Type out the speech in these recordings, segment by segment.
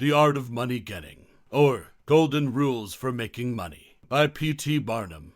The Art of Money Getting, or Golden Rules for Making Money, by P.T. Barnum.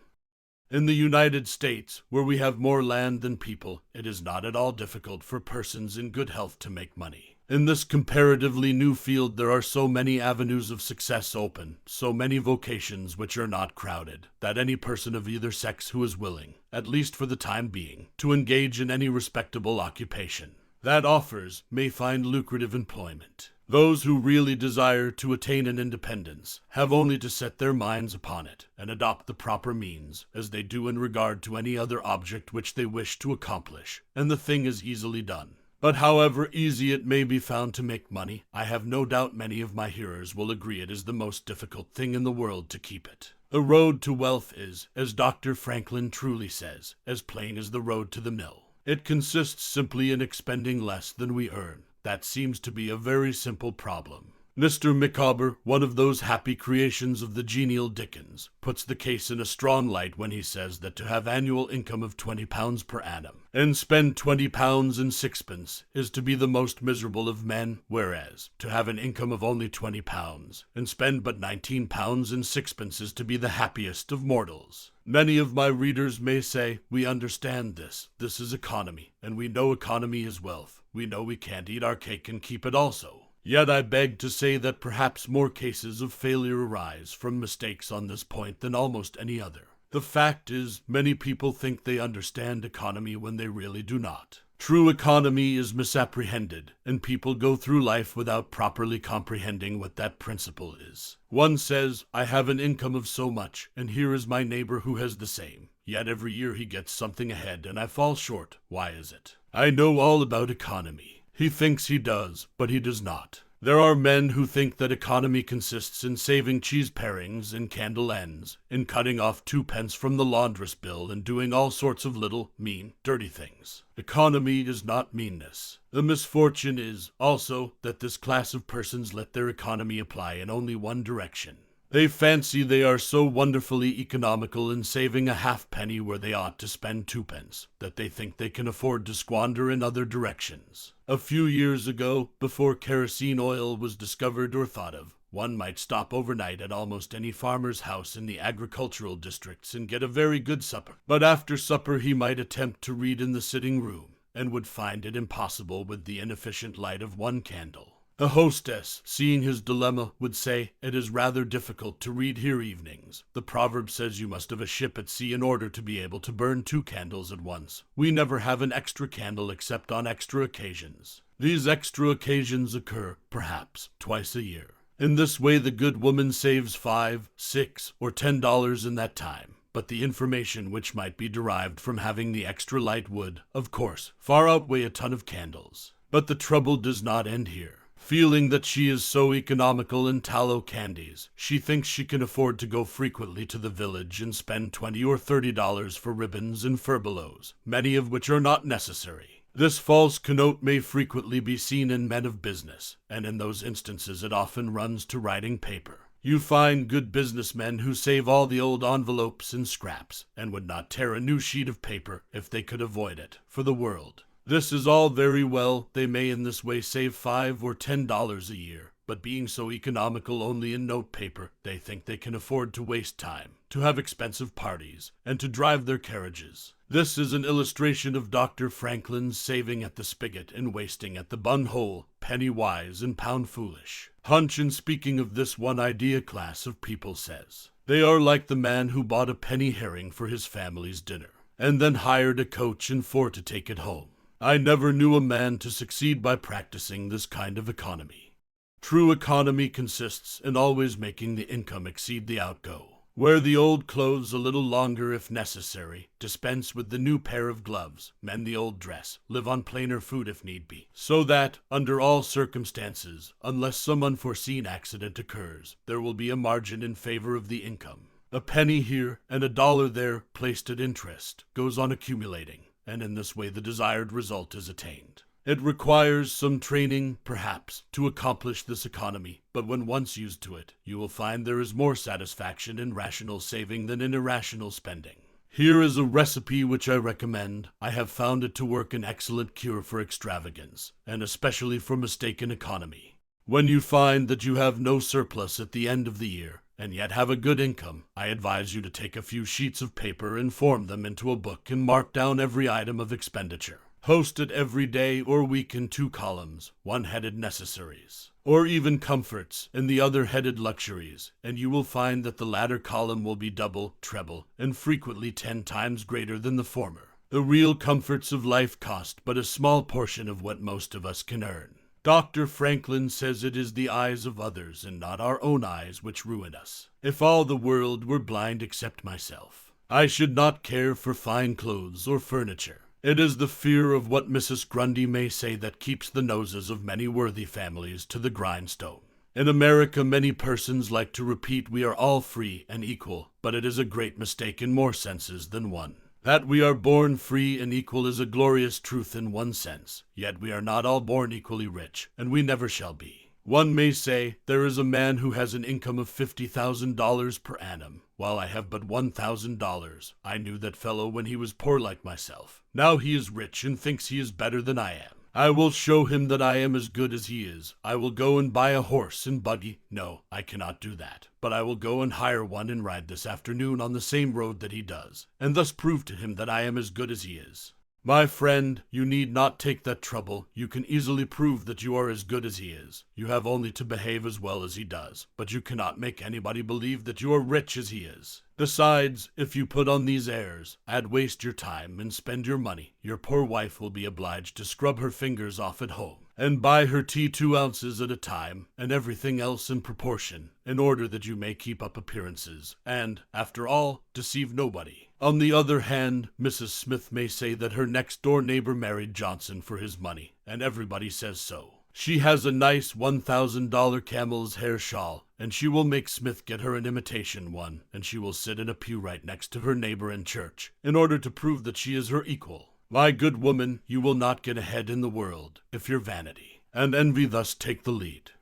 In the United States, where we have more land than people, it is not at all difficult for persons in good health to make money. In this comparatively new field, there are so many avenues of success open, so many vocations which are not crowded, that any person of either sex who is willing, at least for the time being, to engage in any respectable occupation that offers may find lucrative employment. Those who really desire to attain an independence have only to set their minds upon it and adopt the proper means, as they do in regard to any other object which they wish to accomplish, and the thing is easily done. But however easy it may be found to make money, I have no doubt many of my hearers will agree it is the most difficult thing in the world to keep it. The road to wealth is, as Dr. Franklin truly says, as plain as the road to the mill. It consists simply in expending less than we earn. That seems to be a very simple problem. Mr. Micawber, one of those happy creations of the genial Dickens, puts the case in a strong light when he says that to have annual income of £20 per annum and spend £20 and sixpence is to be the most miserable of men, whereas to have an income of only £20 and spend but £19 and sixpence is to be the happiest of mortals. Many of my readers may say, we understand this. This is economy, and we know economy is wealth. We know we can't eat our cake and keep it also. Yet I beg to say that perhaps more cases of failure arise from mistakes on this point than almost any other. The fact is, many people think they understand economy when they really do not. True economy is misapprehended, and people go through life without properly comprehending what that principle is. One says, I have an income of so much, and here is my neighbor who has the same. Yet every year he gets something ahead, and I fall short. Why is it? I know all about economy. He thinks he does, but he does not. There are men who think that economy consists in saving cheese parings and candle ends, in cutting off 2p from the laundress bill, and doing all sorts of little, mean, dirty things. Economy is not meanness. The misfortune is, also, that this class of persons let their economy apply in only one direction. They fancy they are so wonderfully economical in saving a halfpenny where they ought to spend 2p, that they think they can afford to squander in other directions. A few years ago, before kerosene oil was discovered or thought of, one might stop overnight at almost any farmer's house in the agricultural districts and get a very good supper. But after supper he might attempt to read in the sitting room, and would find it impossible with the inefficient light of one candle. The hostess, seeing his dilemma, would say, it is rather difficult to read here evenings. The proverb says you must have a ship at sea in order to be able to burn 2 candles at once. We never have an extra candle except on extra occasions. These extra occasions occur, perhaps, twice a year. In this way the good woman saves $5, $6, or $10 in that time. But the information which might be derived from having the extra light would, of course, far outweigh a ton of candles. But the trouble does not end here. Feeling that she is so economical in tallow candies, she thinks she can afford to go frequently to the village and spend $20 or $30 for ribbons and furbelows, many of which are not necessary. This false connote may frequently be seen in men of business, and in those instances it often runs to writing paper. You find good businessmen who save all the old envelopes and scraps, and would not tear a new sheet of paper, if they could avoid it, for the world. This is all very well. They may in this way save $5 or $10 a year, but being so economical only in note paper, they think they can afford to waste time, to have expensive parties, and to drive their carriages. This is an illustration of Dr. Franklin's saving at the spigot and wasting at the bun-hole, penny wise and pound foolish. Punch, in speaking of this one idea class of people, says, they are like the man who bought a penny herring for his family's dinner, and then hired a coach and 4 to take it home. I never knew a man to succeed by practicing this kind of economy. True economy consists in always making the income exceed the outgo. Wear the old clothes a little longer if necessary, dispense with the new pair of gloves, mend the old dress, live on plainer food if need be, so that, under all circumstances, unless some unforeseen accident occurs, there will be a margin in favor of the income. A penny here and a dollar there, placed at interest, goes on accumulating, and in this way the desired result is attained. It requires some training, perhaps, to accomplish this economy, but when once used to it, you will find there is more satisfaction in rational saving than in irrational spending. Here is a recipe which I recommend. I have found it to work an excellent cure for extravagance, and especially for mistaken economy. When you find that you have no surplus at the end of the year, and yet have a good income, I advise you to take a few sheets of paper and form them into a book and mark down every item of expenditure. Post it every day or week in 2 columns, one headed necessaries, or even comforts, and the other headed luxuries, and you will find that the latter column will be double, treble, and frequently 10 times greater than the former. The real comforts of life cost but a small portion of what most of us can earn. Dr. Franklin says it is the eyes of others and not our own eyes which ruin us. If all the world were blind except myself, I should not care for fine clothes or furniture. It is the fear of what Mrs. Grundy may say that keeps the noses of many worthy families to the grindstone. In America, many persons like to repeat we are all free and equal, but it is a great mistake in more senses than one. That we are born free and equal is a glorious truth in one sense, yet we are not all born equally rich, and we never shall be. One may say, there is a man who has an income of $50,000 per annum, while I have but $1,000. I knew that fellow when he was poor like myself. Now he is rich and thinks he is better than I am. I will show him that I am as good as he is. I will go and buy a horse and buggy. No, I cannot do that. But I will go and hire one and ride this afternoon on the same road that he does, and thus prove to him that I am as good as he is. My friend, you need not take that trouble. You can easily prove that you are as good as he is. You have only to behave as well as he does, but you cannot make anybody believe that you are rich as he is. Besides, if you put on these airs, add waste your time and spend your money, your poor wife will be obliged to scrub her fingers off at home, and buy her tea 2 ounces at a time, and everything else in proportion, in order that you may keep up appearances, and, after all, deceive nobody. On the other hand, Mrs. Smith may say that her next-door neighbor married Johnson for his money, and everybody says so. She has a nice $1,000 camel's hair shawl, and she will make Smith get her an imitation one, and she will sit in a pew right next to her neighbor in church, in order to prove that she is her equal. My good woman, you will not get ahead in the world, if your vanity and envy thus take the lead.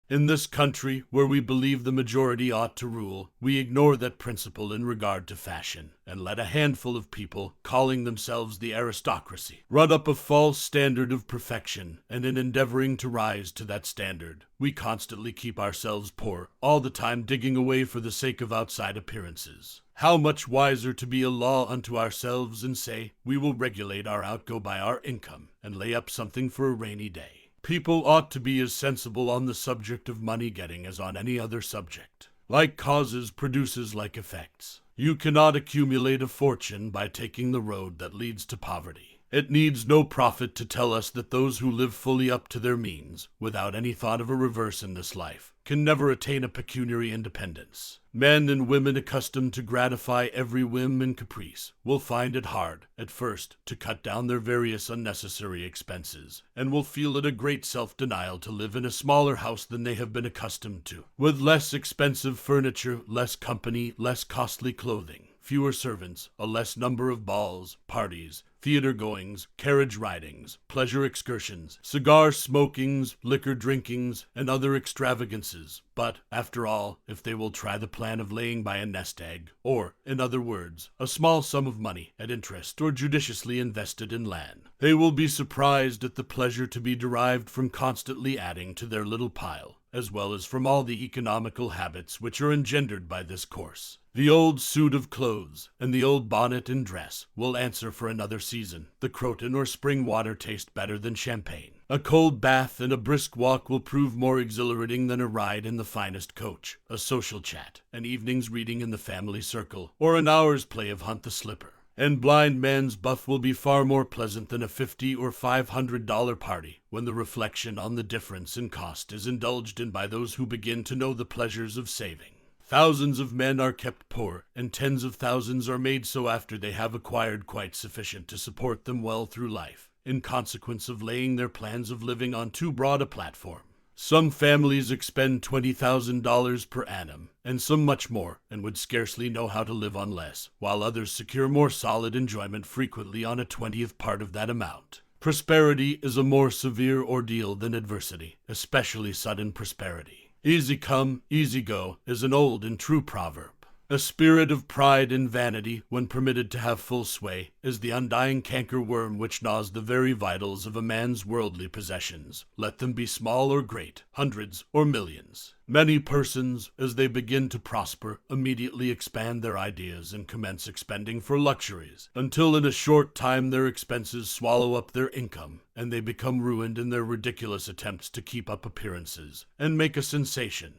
In this country, where we believe the majority ought to rule, we ignore that principle in regard to fashion, and let a handful of people, calling themselves the aristocracy, run up a false standard of perfection, and in endeavoring to rise to that standard, we constantly keep ourselves poor, all the time digging away for the sake of outside appearances. How much wiser to be a law unto ourselves and say, we will regulate our outgo by our income, and lay up something for a rainy day. People ought to be as sensible on the subject of money-getting as on any other subject. Like causes produces like effects. You cannot accumulate a fortune by taking the road that leads to poverty. It needs no prophet to tell us that those who live fully up to their means, without any thought of a reverse in this life, can never attain a pecuniary independence. Men and women accustomed to gratify every whim and caprice will find it hard, at first, to cut down their various unnecessary expenses, and will feel it a great self-denial to live in a smaller house than they have been accustomed to, with less expensive furniture, less company, less costly clothing, fewer servants, a less number of balls, parties, theater goings, carriage ridings, pleasure excursions, cigar smokings, liquor drinkings, and other extravagances. But, after all, if they will try the plan of laying by a nest egg, or, in other words, a small sum of money at interest or judiciously invested in land, they will be surprised at the pleasure to be derived from constantly adding to their little pile, as well as from all the economical habits which are engendered by this course. The old suit of clothes and the old bonnet and dress will answer for another season. The Croton or spring water taste better than champagne. A cold bath and a brisk walk will prove more exhilarating than a ride in the finest coach, a social chat, an evening's reading in the family circle, or an hour's play of Hunt the Slipper. And blind man's buff will be far more pleasant than a $50 or $500 party, when the reflection on the difference in cost is indulged in by those who begin to know the pleasures of saving. Thousands of men are kept poor, and tens of thousands are made so after they have acquired quite sufficient to support them well through life, in consequence of laying their plans of living on too broad a platform. Some families expend $20,000 per annum, and some much more, and would scarcely know how to live on less, while others secure more solid enjoyment frequently on a 20th part of that amount. Prosperity is a more severe ordeal than adversity, especially sudden prosperity. Easy come, easy go is an old and true proverb. A spirit of pride and vanity, when permitted to have full sway, is the undying canker worm which gnaws the very vitals of a man's worldly possessions, let them be small or great, hundreds or millions. Many persons, as they begin to prosper, immediately expand their ideas and commence expending for luxuries, until in a short time their expenses swallow up their income, and they become ruined in their ridiculous attempts to keep up appearances and make a sensation.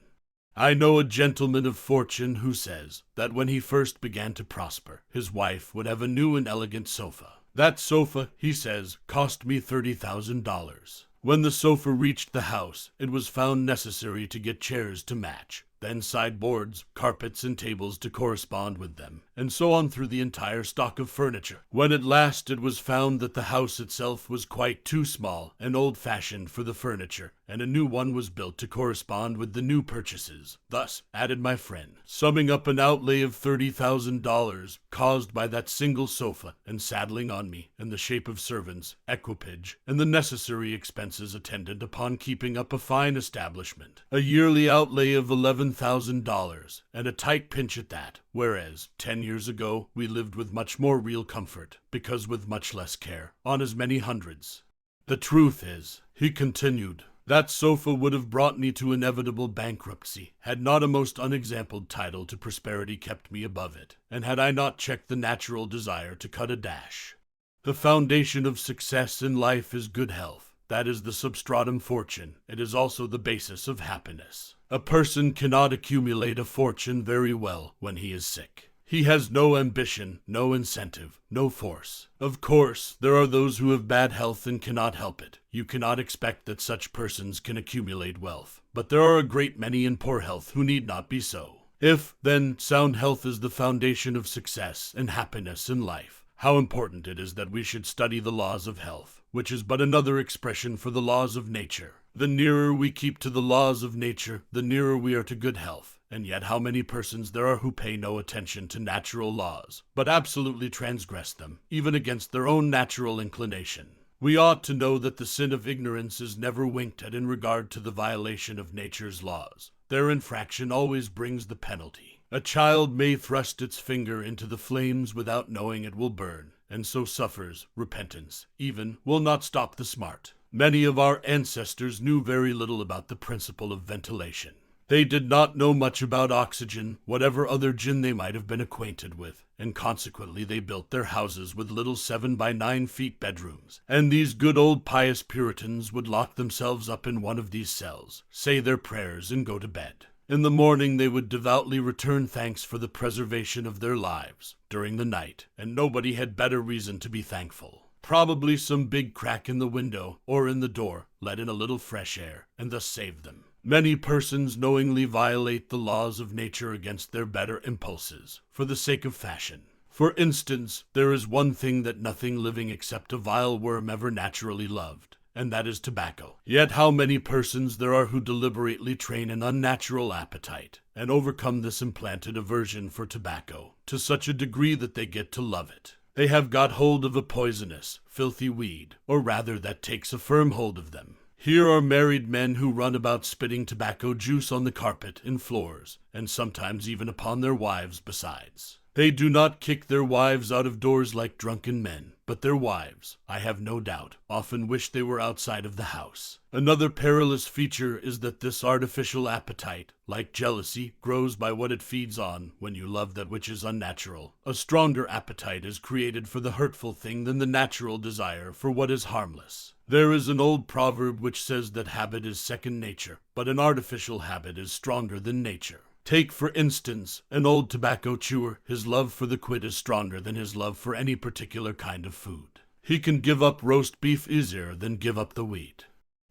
I know a gentleman of fortune who says that when he first began to prosper, his wife would have a new and elegant sofa. That sofa, he says, cost me $30,000. When the sofa reached the house, it was found necessary to get chairs to match, then sideboards, carpets, and tables to correspond with them, and so on through the entire stock of furniture. When at last it was found that the house itself was quite too small and old-fashioned for the furniture, and a new one was built to correspond with the new purchases. Thus, added my friend, summing up an outlay of $30,000 caused by that single sofa, and saddling on me, in the shape of servants, equipage, and the necessary expenses attendant upon keeping up a fine establishment, a yearly outlay of $11,000, and a tight pinch at that, whereas 10 years ago we lived with much more real comfort, because with much less care, on as many hundreds. The truth is, he continued, that sofa would have brought me to inevitable bankruptcy, had not a most unexampled title to prosperity kept me above it, and had I not checked the natural desire to cut a dash. The foundation of success in life is good health. That is the substratum fortune. It is also the basis of happiness. A person cannot accumulate a fortune very well when he is sick. He has no ambition, no incentive, no force. Of course, there are those who have bad health and cannot help it. You cannot expect that such persons can accumulate wealth. But there are a great many in poor health who need not be so. If, then, sound health is the foundation of success and happiness in life, how important it is that we should study the laws of health, which is but another expression for the laws of nature. The nearer we keep to the laws of nature, the nearer we are to good health. And yet how many persons there are who pay no attention to natural laws, but absolutely transgress them, even against their own natural inclination. We ought to know that the sin of ignorance is never winked at in regard to the violation of nature's laws. Their infraction always brings the penalty. A child may thrust its finger into the flames without knowing it will burn, and so suffers repentance, even will not stop the smart. Many of our ancestors knew very little about the principle of ventilation. They did not know much about oxygen, whatever other gin they might have been acquainted with, and consequently they built their houses with little 7 by 9 feet bedrooms, and these good old pious Puritans would lock themselves up in one of these cells, say their prayers, and go to bed. In the morning they would devoutly return thanks for the preservation of their lives during the night, and nobody had better reason to be thankful. Probably some big crack in the window or in the door let in a little fresh air, and thus saved them. Many persons knowingly violate the laws of nature against their better impulses, for the sake of fashion. For instance, there is one thing that nothing living except a vile worm ever naturally loved, and that is tobacco. Yet how many persons there are who deliberately train an unnatural appetite, and overcome this implanted aversion for tobacco, to such a degree that they get to love it. They have got hold of a poisonous, filthy weed, or rather that takes a firm hold of them. Here are married men who run about spitting tobacco juice on the carpet and floors, and sometimes even upon their wives besides. They do not kick their wives out of doors like drunken men, but their wives, I have no doubt, often wish they were outside of the house. Another perilous feature is that this artificial appetite, like jealousy, grows by what it feeds on when you love that which is unnatural. A stronger appetite is created for the hurtful thing than the natural desire for what is harmless. There is an old proverb which says that habit is second nature, but an artificial habit is stronger than nature. Take, for instance, an old tobacco chewer. His love for the quid is stronger than his love for any particular kind of food. He can give up roast beef easier than give up the wheat.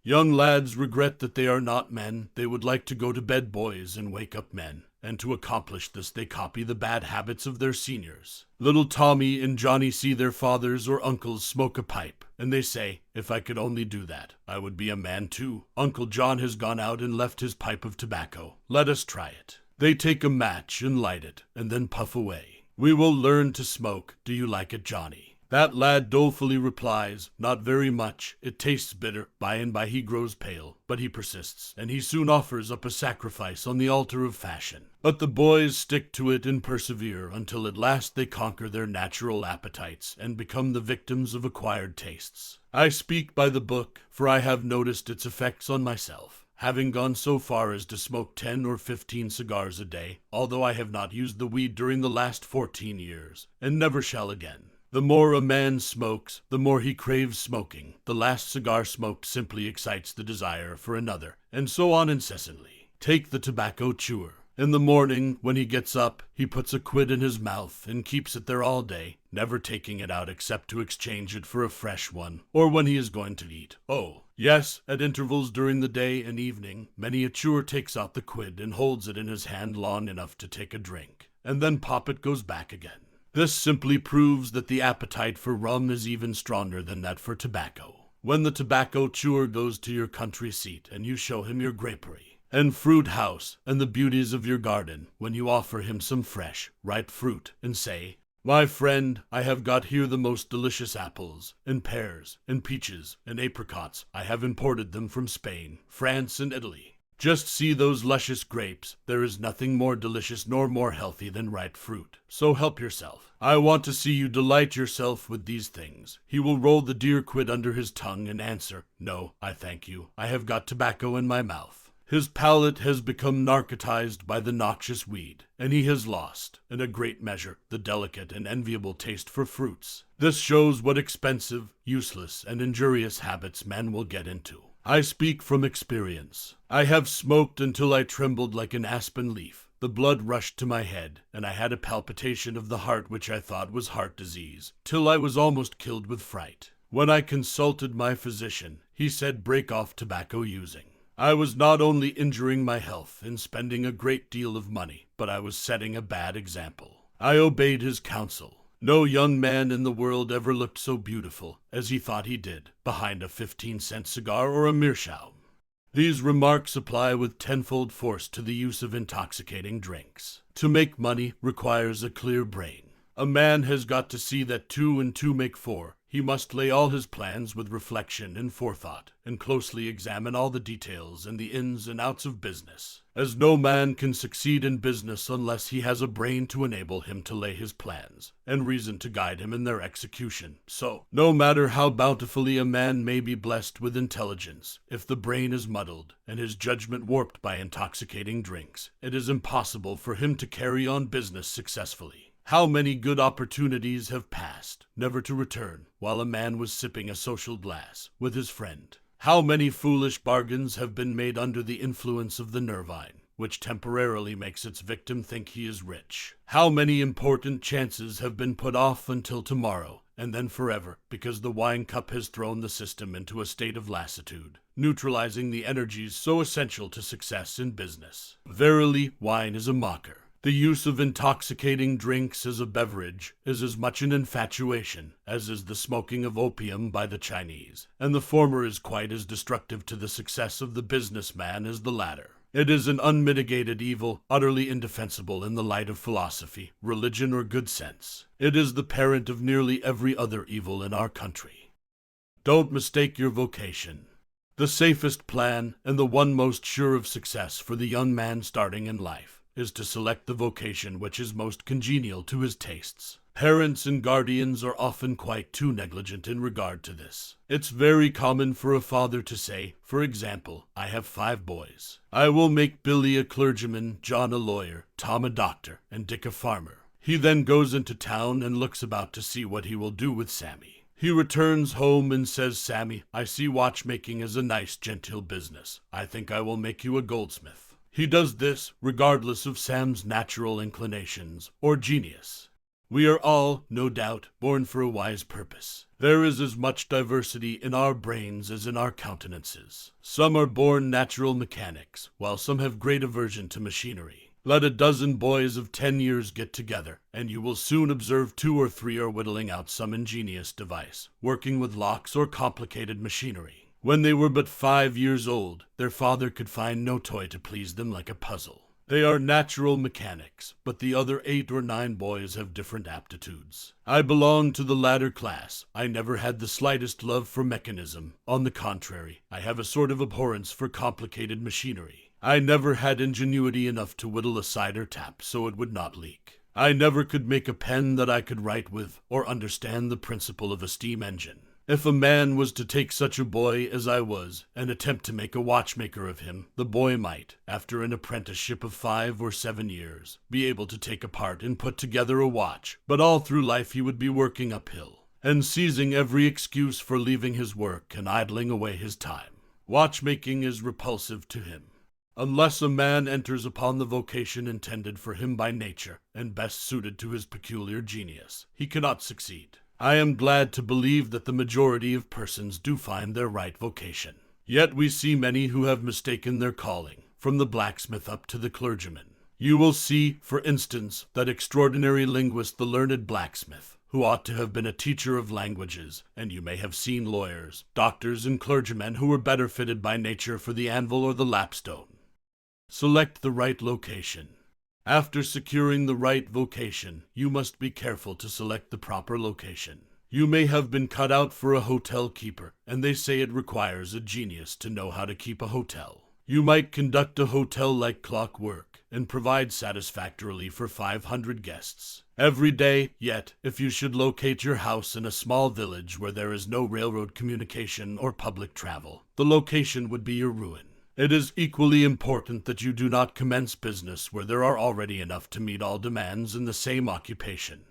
Young lads regret that they are not men. They would like to go to bed boys and wake up men, and to accomplish this they copy the bad habits of their seniors. Little Tommy and Johnny see their fathers or uncles smoke a pipe, and they say, if I could only do that, I would be a man too. Uncle John has gone out and left his pipe of tobacco. Let us try it. They take a match and light it, and then puff away. We will learn to smoke. Do you like it, Johnny? That lad dolefully replies, "Not very much. It tastes bitter. By and by he grows pale, but he persists, and he soon offers up a sacrifice on the altar of fashion. But the boys stick to it and persevere until at last they conquer their natural appetites and become the victims of acquired tastes. I speak by the book, for I have noticed its effects on myself, having gone so far as to smoke 10 or 15 cigars a day, although I have not used the weed during the last 14 years, and never shall again. The more a man smokes, the more he craves smoking. The last cigar smoked simply excites the desire for another, and so on incessantly. Take the tobacco chewer. In the morning, when he gets up, he puts a quid in his mouth and keeps it there all day, never taking it out except to exchange it for a fresh one, or when he is going to eat. Oh, yes, at intervals during the day and evening, many a chewer takes out the quid and holds it in his hand long enough to take a drink, and then pop it goes back again. This simply proves that the appetite for rum is even stronger than that for tobacco. When the tobacco chewer goes to your country seat and you show him your grapery and fruit house and the beauties of your garden, when you offer him some fresh, ripe fruit and say, "My friend, I have got here the most delicious apples, and pears, and peaches, and apricots. I have imported them from Spain, France, and Italy. Just see those luscious grapes. There is nothing more delicious nor more healthy than ripe fruit. So help yourself. I want to see you delight yourself with these things." He will roll the dear quid under his tongue and answer, "No, I thank you. I have got tobacco in my mouth." His palate has become narcotized by the noxious weed, and he has lost, in a great measure, the delicate and enviable taste for fruits. This shows what expensive, useless, and injurious habits men will get into. I speak from experience. I have smoked until I trembled like an aspen leaf. The blood rushed to my head, and I had a palpitation of the heart which I thought was heart disease, till I was almost killed with fright. When I consulted my physician, he said break off tobacco using. I was not only injuring my health and spending a great deal of money, but I was setting a bad example. I obeyed his counsel. No young man in the world ever looked so beautiful as he thought he did behind a 15-cent cigar or a meerschaum. These remarks apply with tenfold force to the use of intoxicating drinks. To make money requires a clear brain. A man has got to see that 2 and 2 make 4. He must lay all his plans with reflection and forethought, and closely examine all the details and the ins and outs of business, as no man can succeed in business unless he has a brain to enable him to lay his plans, and reason to guide him in their execution. So, no matter how bountifully a man may be blessed with intelligence, if the brain is muddled, and his judgment warped by intoxicating drinks, it is impossible for him to carry on business successfully. How many good opportunities have passed, never to return, while a man was sipping a social glass with his friend? How many foolish bargains have been made under the influence of the nervine, which temporarily makes its victim think he is rich? How many important chances have been put off until tomorrow, and then forever, because the wine cup has thrown the system into a state of lassitude, neutralizing the energies so essential to success in business? Verily, wine is a mocker. The use of intoxicating drinks as a beverage is as much an infatuation as is the smoking of opium by the Chinese, and the former is quite as destructive to the success of the businessman as the latter. It is an unmitigated evil, utterly indefensible in the light of philosophy, religion, or good sense. It is the parent of nearly every other evil in our country. Don't mistake your vocation. The safest plan, and the one most sure of success for the young man starting in life, is to select the vocation which is most congenial to his tastes. Parents and guardians are often quite too negligent in regard to this. It's very common for a father to say, for example, "I have 5 boys. I will make Billy a clergyman, John a lawyer, Tom a doctor, and Dick a farmer." He then goes into town and looks about to see what he will do with Sammy. He returns home and says, "Sammy, I see watchmaking is a nice, genteel business. I think I will make you a goldsmith." He does this regardless of Sam's natural inclinations or genius. We are all, no doubt, born for a wise purpose. There is as much diversity in our brains as in our countenances. Some are born natural mechanics, while some have great aversion to machinery. Let a dozen boys of 10 years get together, and you will soon observe 2 or 3 are whittling out some ingenious device, working with locks or complicated machinery. When they were but 5 years old, their father could find no toy to please them like a puzzle. They are natural mechanics, but the other 8 or 9 boys have different aptitudes. I belong to the latter class. I never had the slightest love for mechanism. On the contrary, I have a sort of abhorrence for complicated machinery. I never had ingenuity enough to whittle a cider tap so it would not leak. I never could make a pen that I could write with, or understand the principle of a steam engine. If a man was to take such a boy as I was, and attempt to make a watchmaker of him, the boy might, after an apprenticeship of 5 or 7 years, be able to take apart and put together a watch, but all through life he would be working uphill, and seizing every excuse for leaving his work and idling away his time. Watchmaking is repulsive to him. Unless a man enters upon the vocation intended for him by nature, and best suited to his peculiar genius, he cannot succeed. I am glad to believe that the majority of persons do find their right vocation. Yet we see many who have mistaken their calling, from the blacksmith up to the clergyman. You will see, for instance, that extraordinary linguist, the learned blacksmith, who ought to have been a teacher of languages, and you may have seen lawyers, doctors, and clergymen who were better fitted by nature for the anvil or the lapstone. Select the right location. After securing the right vocation, you must be careful to select the proper location. You may have been cut out for a hotel keeper, and they say it requires a genius to know how to keep a hotel. You might conduct a hotel like clockwork, and provide satisfactorily for 500 guests every day, yet if you should locate your house in a small village where there is no railroad communication or public travel, the location would be your ruin. It is equally important that you do not commence business where there are already enough to meet all demands in the same occupation.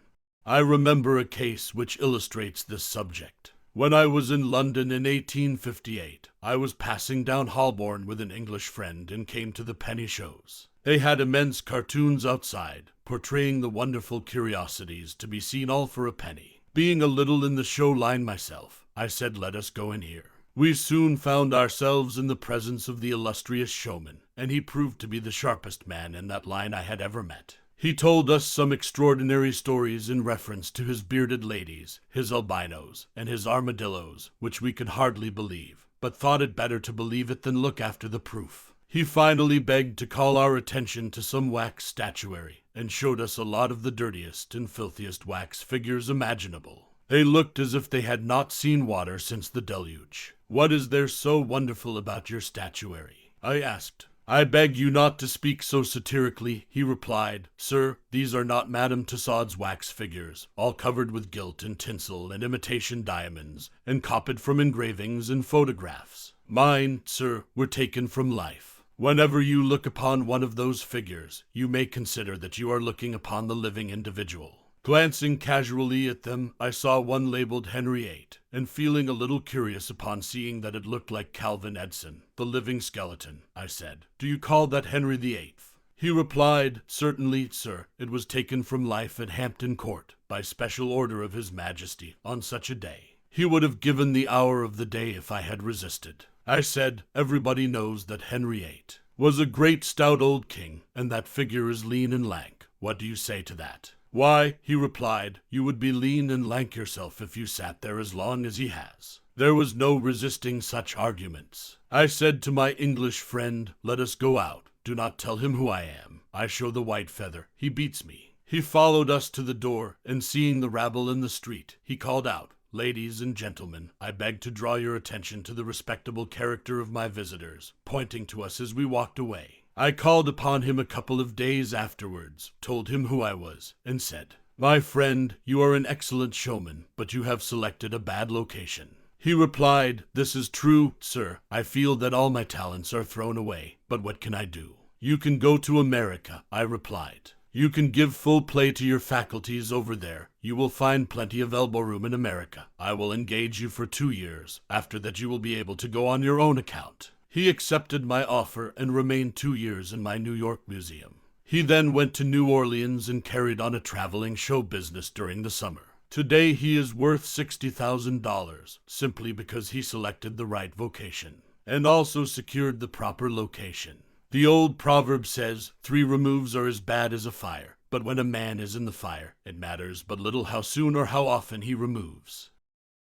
I remember a case which illustrates this subject. When I was in London in 1858, I was passing down Holborn with an English friend and came to the penny shows. They had immense cartoons outside, portraying the wonderful curiosities to be seen all for a penny. Being a little in the show line myself, I said, "Let us go in here." We soon found ourselves in the presence of the illustrious showman, and he proved to be the sharpest man in that line I had ever met. He told us some extraordinary stories in reference to his bearded ladies, his albinos, and his armadillos, which we could hardly believe, but thought it better to believe it than look after the proof. He finally begged to call our attention to some wax statuary, and showed us a lot of the dirtiest and filthiest wax figures imaginable. They looked as if they had not seen water since the deluge. "What is there so wonderful about your statuary?" I asked. "I beg you not to speak so satirically," he replied. "Sir, these are not Madame Tussaud's wax figures, all covered with gilt and tinsel and imitation diamonds, and copied from engravings and photographs. Mine, sir, were taken from life. Whenever you look upon one of those figures, you may consider that you are looking upon the living individual." Glancing casually at them, I saw one labeled Henry VIII, and feeling a little curious upon seeing that it looked like Calvin Edson, the living skeleton, I said, "Do you call that Henry VIII?" He replied, "Certainly, sir, it was taken from life at Hampton Court, by special order of His Majesty, on such a day. He would have given the hour of the day if I had resisted." I said, "Everybody knows that Henry VIII was a great stout old king, and that figure is lean and lank. What do you say to that?" "Why," he replied, "you would be lean and lank yourself if you sat there as long as he has." There was no resisting such arguments. I said to my English friend, "Let us go out. Do not tell him who I am. I show the white feather. He beats me." He followed us to the door, and seeing the rabble in the street, he called out, "Ladies and gentlemen, I beg to draw your attention to the respectable character of my visitors," pointing to us as we walked away. I called upon him a couple of days afterwards, told him who I was, and said, "My friend, you are an excellent showman, but you have selected a bad location." He replied, "This is true, sir. I feel that all my talents are thrown away, but what can I do?" "You can go to America," I replied. "You can give full play to your faculties over there. You will find plenty of elbow room in America. I will engage you for 2 years. After that you will be able to go on your own account." He accepted my offer and remained 2 years in my New York museum. He then went to New Orleans and carried on a traveling show business during the summer. Today he is worth $60,000 simply because he selected the right vocation and also secured the proper location. The old proverb says, 3 removes are as bad as a fire, but when a man is in the fire, it matters but little how soon or how often he removes.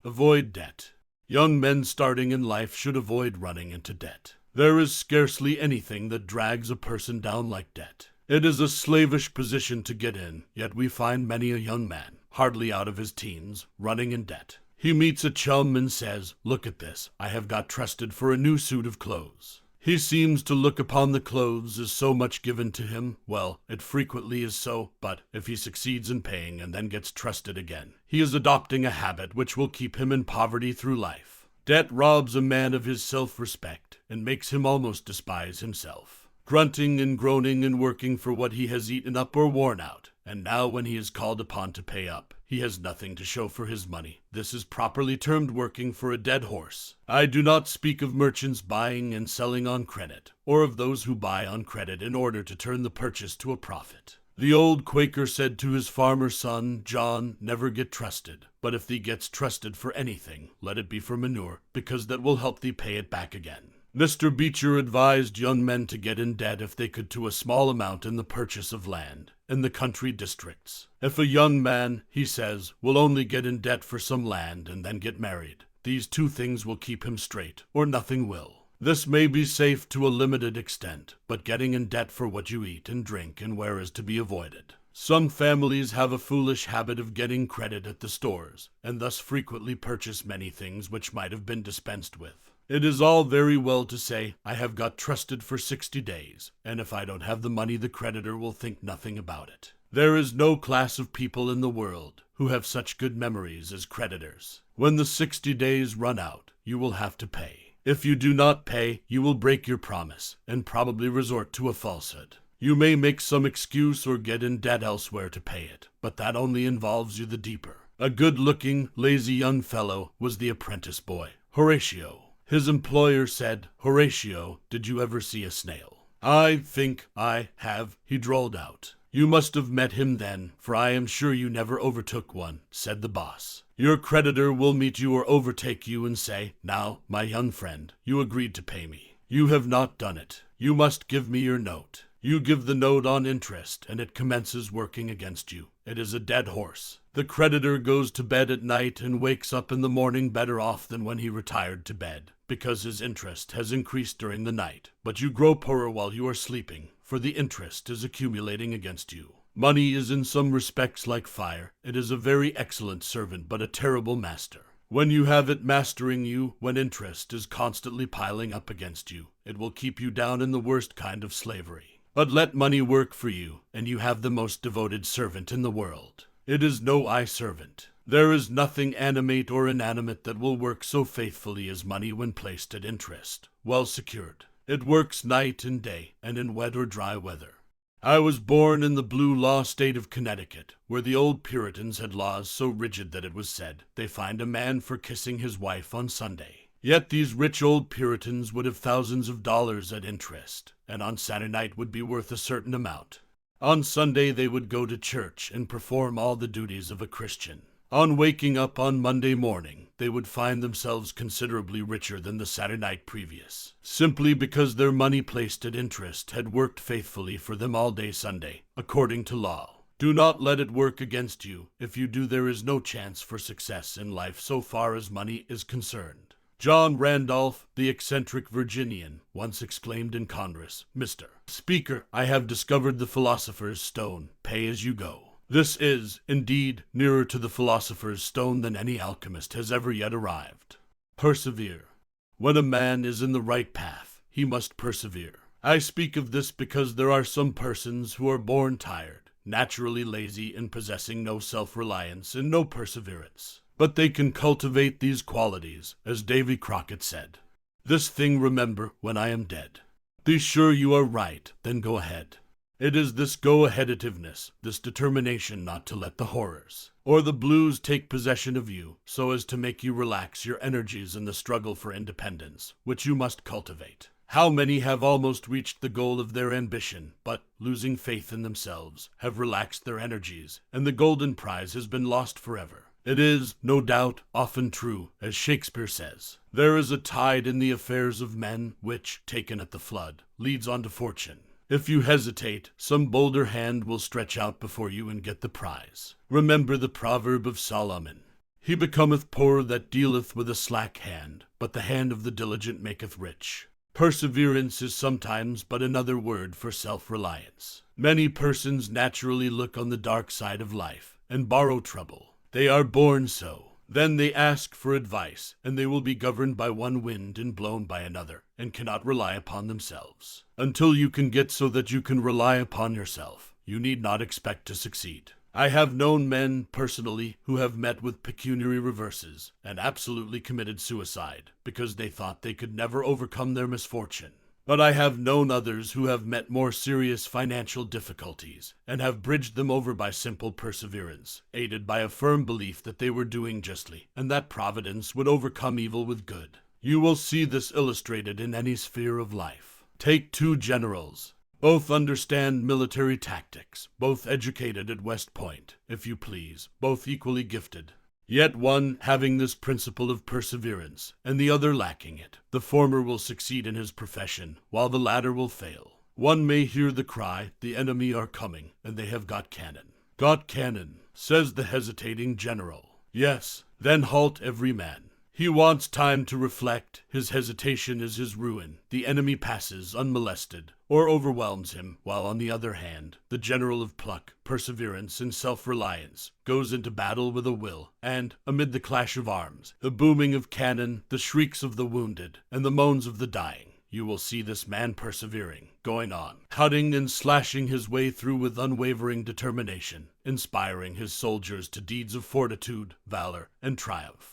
Avoid debt. Young men starting in life should avoid running into debt. There is scarcely anything that drags a person down like debt. It is a slavish position to get in, yet we find many a young man, hardly out of his teens, running in debt. He meets a chum and says, "Look at this, I have got trusted for a new suit of clothes." He seems to look upon the clothes as so much given to him. Well, it frequently is so, but if he succeeds in paying and then gets trusted again, he is adopting a habit which will keep him in poverty through life. Debt robs a man of his self-respect and makes him almost despise himself, grunting and groaning and working for what he has eaten up or worn out, and now when he is called upon to pay up, he has nothing to show for his money. This is properly termed working for a dead horse. I do not speak of merchants buying and selling on credit, or of those who buy on credit in order to turn the purchase to a profit. The old Quaker said to his farmer son, "John, never get trusted, but if thee gets trusted for anything, let it be for manure, because that will help thee pay it back again." Mr. Beecher advised young men to get in debt if they could to a small amount in the purchase of land in the country districts. If a young man, he says, will only get in debt for some land and then get married, these two things will keep him straight, or nothing will. This may be safe to a limited extent, but getting in debt for what you eat and drink and wear is to be avoided. Some families have a foolish habit of getting credit at the stores, and thus frequently purchase many things which might have been dispensed with. It is all very well to say, "I have got trusted for 60 days, and if I don't have the money, the creditor will think nothing about it." There is no class of people in the world who have such good memories as creditors. When the 60 days run out, you will have to pay. If you do not pay, you will break your promise, and probably resort to a falsehood. You may make some excuse or get in debt elsewhere to pay it, but that only involves you the deeper. A good-looking, lazy young fellow was the apprentice boy, Horatio. His employer said, "Horatio, did you ever see a snail?" "I think I have," he drawled out. "You must have met him then, for I am sure you never overtook one," said the boss. Your creditor will meet you or overtake you and say, "Now, my young friend, you agreed to pay me. You have not done it. You must give me your note." You give the note on interest, and it commences working against you. It is a dead horse. The creditor goes to bed at night and wakes up in the morning better off than when he retired to bed, because his interest has increased during the night. But you grow poorer while you are sleeping, for the interest is accumulating against you. Money is in some respects like fire. It is a very excellent servant, but a terrible master. When you have it mastering you, when interest is constantly piling up against you, it will keep you down in the worst kind of slavery. But let money work for you, and you have the most devoted servant in the world. It is no eye-servant. There is nothing animate or inanimate that will work so faithfully as money when placed at interest, well secured. It works night and day, and in wet or dry weather. I was born in the blue law state of Connecticut, where the old Puritans had laws so rigid that it was said they fined a man for kissing his wife on Sunday. Yet these rich old Puritans would have thousands of dollars at interest, and on Saturday night would be worth a certain amount. On Sunday they would go to church and perform all the duties of a Christian. On waking up on Monday morning, they would find themselves considerably richer than the Saturday night previous, simply because their money placed at interest had worked faithfully for them all day Sunday, according to law. Do not let it work against you. If you do, there is no chance for success in life so far as money is concerned. John Randolph, the eccentric Virginian, once exclaimed in Congress, "Mr. Speaker, I have discovered the philosopher's stone. Pay as you go." This is, indeed, nearer to the philosopher's stone than any alchemist has ever yet arrived. Persevere. When a man is in the right path, he must persevere. I speak of this because there are some persons who are born tired, naturally lazy, and possessing no self-reliance and no perseverance. But they can cultivate these qualities, as Davy Crockett said. "This thing remember when I am dead." Be sure you are right, then go ahead. It is this go-aheadativeness, this determination not to let the horrors or the blues take possession of you, so as to make you relax your energies in the struggle for independence, which you must cultivate. How many have almost reached the goal of their ambition, but, losing faith in themselves, have relaxed their energies, and the golden prize has been lost forever. It is, no doubt, often true, as Shakespeare says, "There is a tide in the affairs of men, which, taken at the flood, leads on to fortune. If you hesitate, some bolder hand will stretch out before you and get the prize." Remember the proverb of Solomon, "He becometh poor that dealeth with a slack hand, but the hand of the diligent maketh rich." Perseverance is sometimes but another word for self-reliance. Many persons naturally look on the dark side of life and borrow trouble. They are born so. Then they ask for advice, and they will be governed by one wind and blown by another, and cannot rely upon themselves. Until you can get so that you can rely upon yourself, you need not expect to succeed. I have known men, personally, who have met with pecuniary reverses and absolutely committed suicide because they thought they could never overcome their misfortune. But I have known others who have met more serious financial difficulties and have bridged them over by simple perseverance, aided by a firm belief that they were doing justly and that providence would overcome evil with good. You will see this illustrated in any sphere of life. Take two generals. Both understand military tactics, both educated at West Point, if you please, both equally gifted. Yet one having this principle of perseverance, and the other lacking it. The former will succeed in his profession, while the latter will fail. One may hear the cry, "The enemy are coming, and they have got cannon." "Got cannon," says the hesitating general. "Yes, then halt every man." He wants time to reflect. His hesitation is his ruin. The enemy passes unmolested, or overwhelms him, while on the other hand, the general of pluck, perseverance, and self-reliance goes into battle with a will, and, amid the clash of arms, the booming of cannon, the shrieks of the wounded, and the moans of the dying, you will see this man persevering, going on, cutting and slashing his way through with unwavering determination, inspiring his soldiers to deeds of fortitude, valor, and triumph.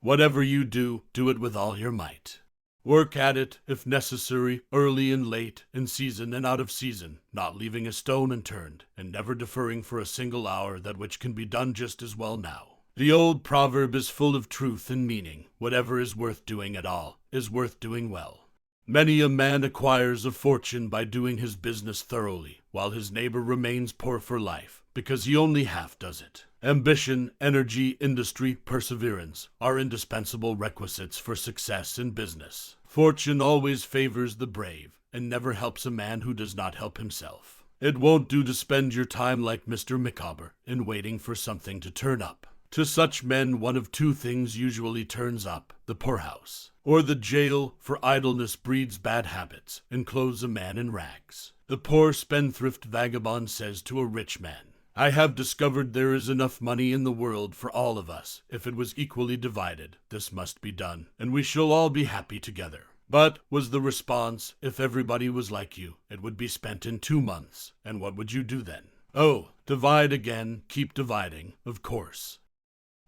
Whatever you do, do it with all your might. Work at it, if necessary, early and late, in season and out of season, not leaving a stone unturned, and never deferring for a single hour that which can be done just as well now. The old proverb is full of truth and meaning. Whatever is worth doing at all is worth doing well. Many a man acquires a fortune by doing his business thoroughly, while his neighbor remains poor for life, because he only half does it. Ambition, energy, industry, perseverance are indispensable requisites for success in business. Fortune always favors the brave, and never helps a man who does not help himself. It won't do to spend your time like Mr. Micawber, in waiting for something to turn up. To such men one of two things usually turns up: the poorhouse, or the jail, for idleness breeds bad habits, and clothes a man in rags. The poor spendthrift vagabond says to a rich man, "I have discovered there is enough money in the world for all of us. If it was equally divided, this must be done, and we shall all be happy together." But, was the response, if everybody was like you, it would be spent in 2 months. And what would you do then? Oh, divide again, keep dividing, of course.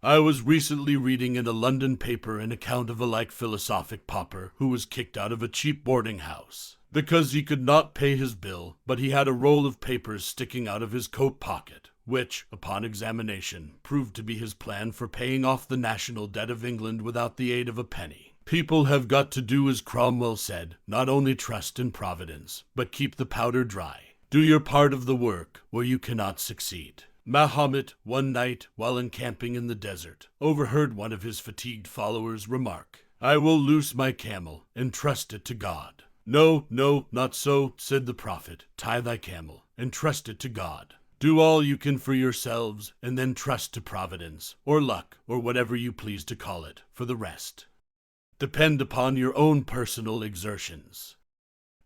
I was recently reading in a London paper an account of a like philosophic pauper who was kicked out of a cheap boarding house because he could not pay his bill, but he had a roll of papers sticking out of his coat pocket, which, upon examination, proved to be his plan for paying off the national debt of England without the aid of a penny. People have got to do as Cromwell said, not only trust in Providence, but keep the powder dry. Do your part of the work, or you cannot succeed. Mahomet, one night, while encamping in the desert, overheard one of his fatigued followers remark, "I will loose my camel, and trust it to God." "No, no, not so," said the prophet. "Tie thy camel, and trust it to God. Do all you can for yourselves, and then trust to Providence, or luck, or whatever you please to call it, for the rest. Depend upon your own personal exertions."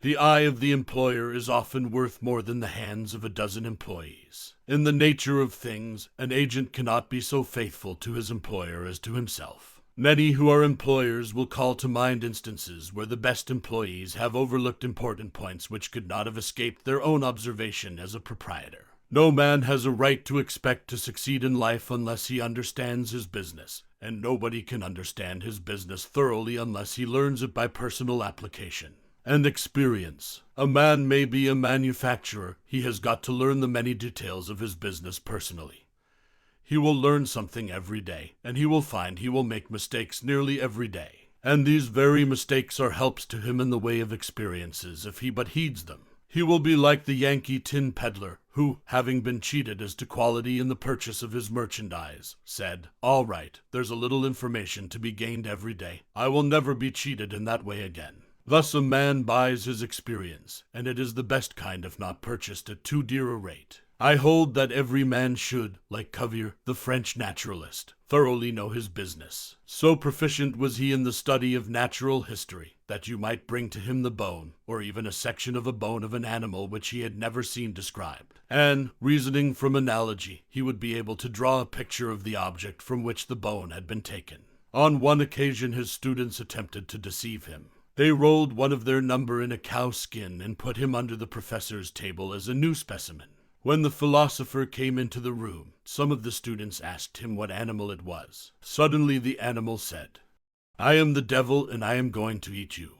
The eye of the employer is often worth more than the hands of a dozen employees. In the nature of things, an agent cannot be so faithful to his employer as to himself. Many who are employers will call to mind instances where the best employees have overlooked important points which could not have escaped their own observation as a proprietor. No man has a right to expect to succeed in life unless he understands his business, and nobody can understand his business thoroughly unless he learns it by personal application and experience. A man may be a manufacturer. He has got to learn the many details of his business personally. He will learn something every day, and he will find he will make mistakes nearly every day. And these very mistakes are helps to him in the way of experiences if he but heeds them. He will be like the Yankee tin peddler who, having been cheated as to quality in the purchase of his merchandise, said, "All right, there's a little information to be gained every day. I will never be cheated in that way again." Thus a man buys his experience, and it is the best kind if not purchased at too dear a rate. I hold that every man should, like Cuvier, the French naturalist, thoroughly know his business. So proficient was he in the study of natural history that you might bring to him the bone, or even a section of a bone of an animal which he had never seen described, and, reasoning from analogy, he would be able to draw a picture of the object from which the bone had been taken. On one occasion his students attempted to deceive him. They rolled one of their number in a cow skin and put him under the professor's table as a new specimen. When the philosopher came into the room, some of the students asked him what animal it was. Suddenly the animal said, "I am the devil and I am going to eat you."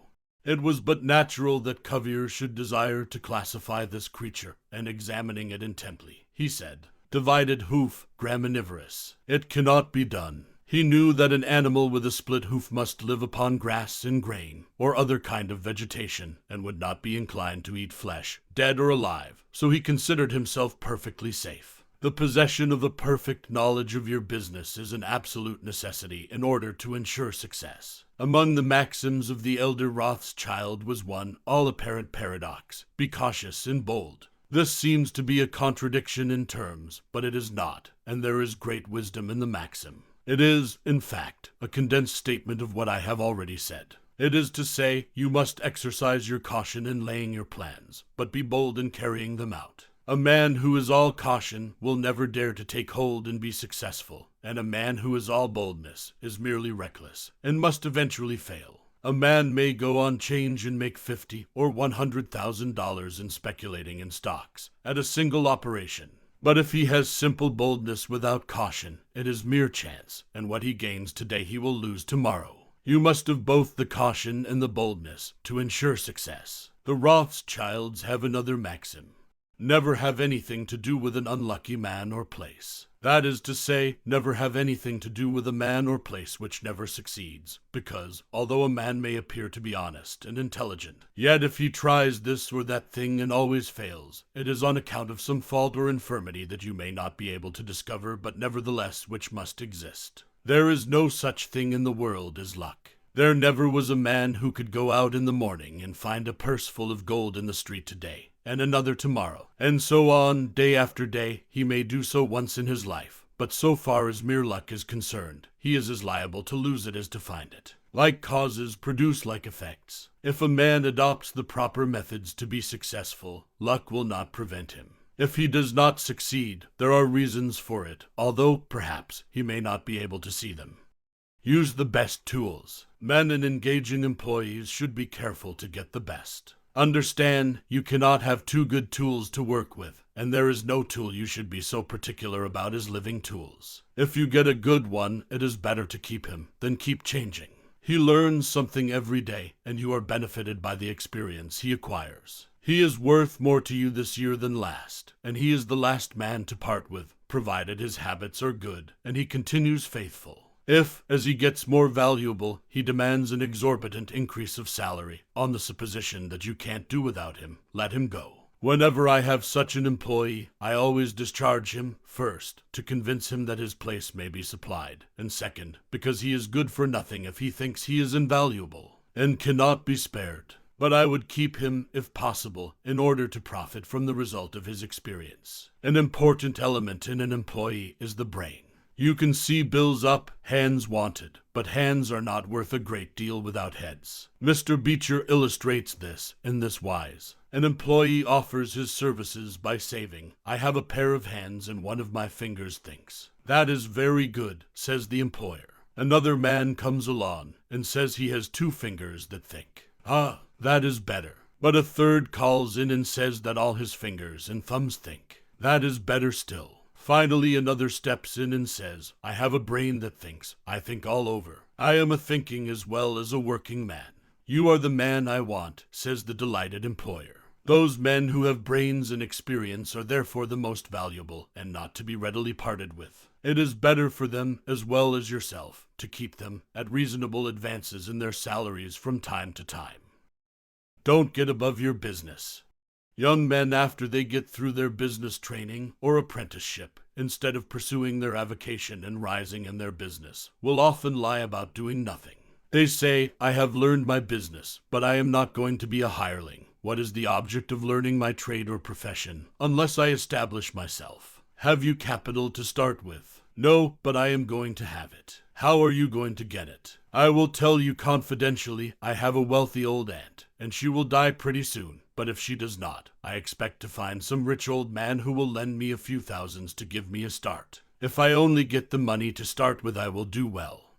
It was but natural that Cuvier should desire to classify this creature, and examining it intently, he said, "Divided hoof, graminivorous. It cannot be done." He knew that an animal with a split hoof must live upon grass and grain, or other kind of vegetation, and would not be inclined to eat flesh, dead or alive, so he considered himself perfectly safe. The possession of a perfect knowledge of your business is an absolute necessity in order to ensure success. Among the maxims of the elder Rothschild was one all-apparent paradox: be cautious and bold. This seems to be a contradiction in terms, but it is not, and there is great wisdom in the maxim. It is, in fact, a condensed statement of what I have already said. It is to say, you must exercise your caution in laying your plans, but be bold in carrying them out. A man who is all caution will never dare to take hold and be successful, and a man who is all boldness is merely reckless, and must eventually fail. A man may go on change and make $50,000 or $100,000 in speculating in stocks at a single operation. But if he has simple boldness without caution, it is mere chance, and what he gains today he will lose tomorrow. You must have both the caution and the boldness to ensure success. The Rothschilds have another maxim: never have anything to do with an unlucky man or place. That is to say, never have anything to do with a man or place which never succeeds, because, although a man may appear to be honest and intelligent, yet if he tries this or that thing and always fails, it is on account of some fault or infirmity that you may not be able to discover, but nevertheless which must exist. There is no such thing in the world as luck. There never was a man who could go out in the morning and find a purse full of gold in the street today, and another tomorrow, and so on, day after day. He may do so once in his life, but so far as mere luck is concerned, he is as liable to lose it as to find it. Like causes produce like effects. If a man adopts the proper methods to be successful, luck will not prevent him. If he does not succeed, there are reasons for it, although, perhaps, he may not be able to see them. Use the best tools. Men and engaging employees should be careful to get the best. Understand, you cannot have two good tools to work with, and there is no tool you should be so particular about as living tools. If you get a good one, it is better to keep him than keep changing. He learns something every day, and you are benefited by the experience he acquires. He is worth more to you this year than last, and he is the last man to part with, provided his habits are good, and he continues faithful. If, as he gets more valuable, he demands an exorbitant increase of salary, on the supposition that you can't do without him, let him go. Whenever I have such an employee, I always discharge him, first, to convince him that his place may be supplied, and second, because he is good for nothing if he thinks he is invaluable, and cannot be spared. But I would keep him, if possible, in order to profit from the result of his experience. An important element in an employee is the brain. You can see bills up, hands wanted, but hands are not worth a great deal without heads. Mr. Beecher illustrates this in this wise. An employee offers his services by saying, "I have a pair of hands and one of my fingers thinks." "That is very good," says the employer. Another man comes along and says he has 2 fingers that think. "Ah, that is better." But a third calls in and says that all his fingers and thumbs think. "That is better still." Finally, another steps in and says, "I have a brain that thinks. I think all over. I am a thinking as well as a working man." "You are the man I want," says the delighted employer. Those men who have brains and experience are therefore the most valuable, and not to be readily parted with. It is better for them, as well as yourself, to keep them at reasonable advances in their salaries from time to time. Don't get above your business. Young men, after they get through their business training or apprenticeship, instead of pursuing their avocation and rising in their business, will often lie about doing nothing. They say, "I have learned my business, but I am not going to be a hireling," What is the object of learning my trade or profession, unless I establish myself? Have you capital to start with? No, but I am going to have it. How are you going to get it? I will tell you confidentially, I have a wealthy old aunt, and she will die pretty soon. But if she does not, I expect to find some rich old man who will lend me a few thousands to give me a start. If I only get the money to start with, I will do well.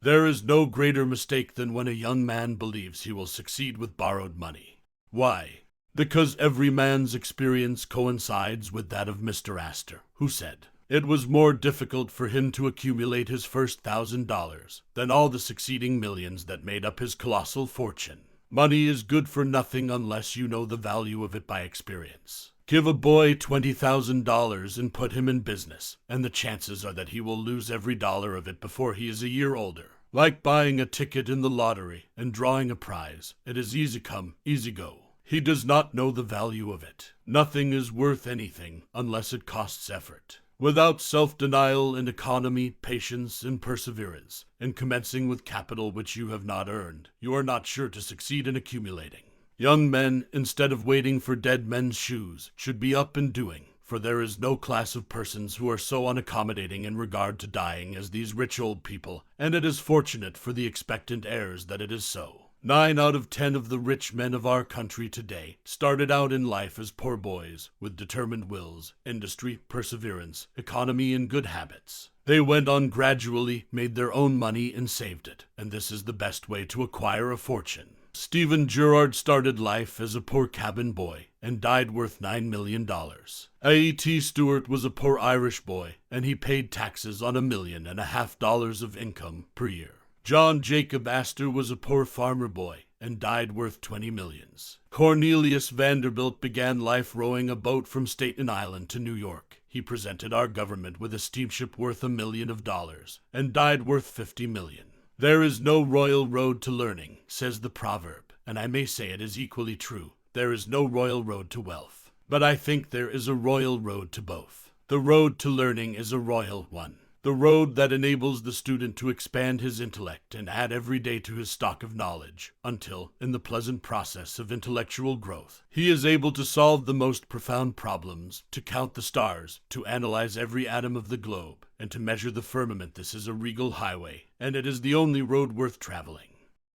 There is no greater mistake than when a young man believes he will succeed with borrowed money. Why? Because every man's experience coincides with that of Mr. Astor, who said, it was more difficult for him to accumulate his first $1,000 than all the succeeding millions that made up his colossal fortune. Money is good for nothing unless you know the value of it by experience. Give a boy $20,000 and put him in business, and the chances are that he will lose every dollar of it before he is a year older. Like buying a ticket in the lottery and drawing a prize, it is easy come, easy go. He does not know the value of it. Nothing is worth anything unless it costs effort. Without self-denial and economy, patience and perseverance, and commencing with capital which you have not earned, you are not sure to succeed in accumulating. Young men, instead of waiting for dead men's shoes, should be up and doing, for there is no class of persons who are so unaccommodating in regard to dying as these rich old people, and it is fortunate for the expectant heirs that it is so. 9 out of 10 of the rich men of our country today started out in life as poor boys, with determined wills, industry, perseverance, economy, and good habits. They went on gradually, made their own money, and saved it, and this is the best way to acquire a fortune. Stephen Girard started life as a poor cabin boy and died worth $9 million. A.E.T. Stewart was a poor Irish boy, and he paid taxes on $1.5 million of income per year. John Jacob Astor was a poor farmer boy and died worth 20 millions. Cornelius Vanderbilt began life rowing a boat from Staten Island to New York. He presented our government with a steamship worth $1 million and died worth 50 million. There is no royal road to learning, says the proverb, and I may say it is equally true. There is no royal road to wealth, but I think there is a royal road to both. The road to learning is a royal one. The road that enables the student to expand his intellect and add every day to his stock of knowledge, until, in the pleasant process of intellectual growth, he is able to solve the most profound problems, to count the stars, to analyze every atom of the globe, and to measure the firmament. This is a regal highway, and it is the only road worth traveling.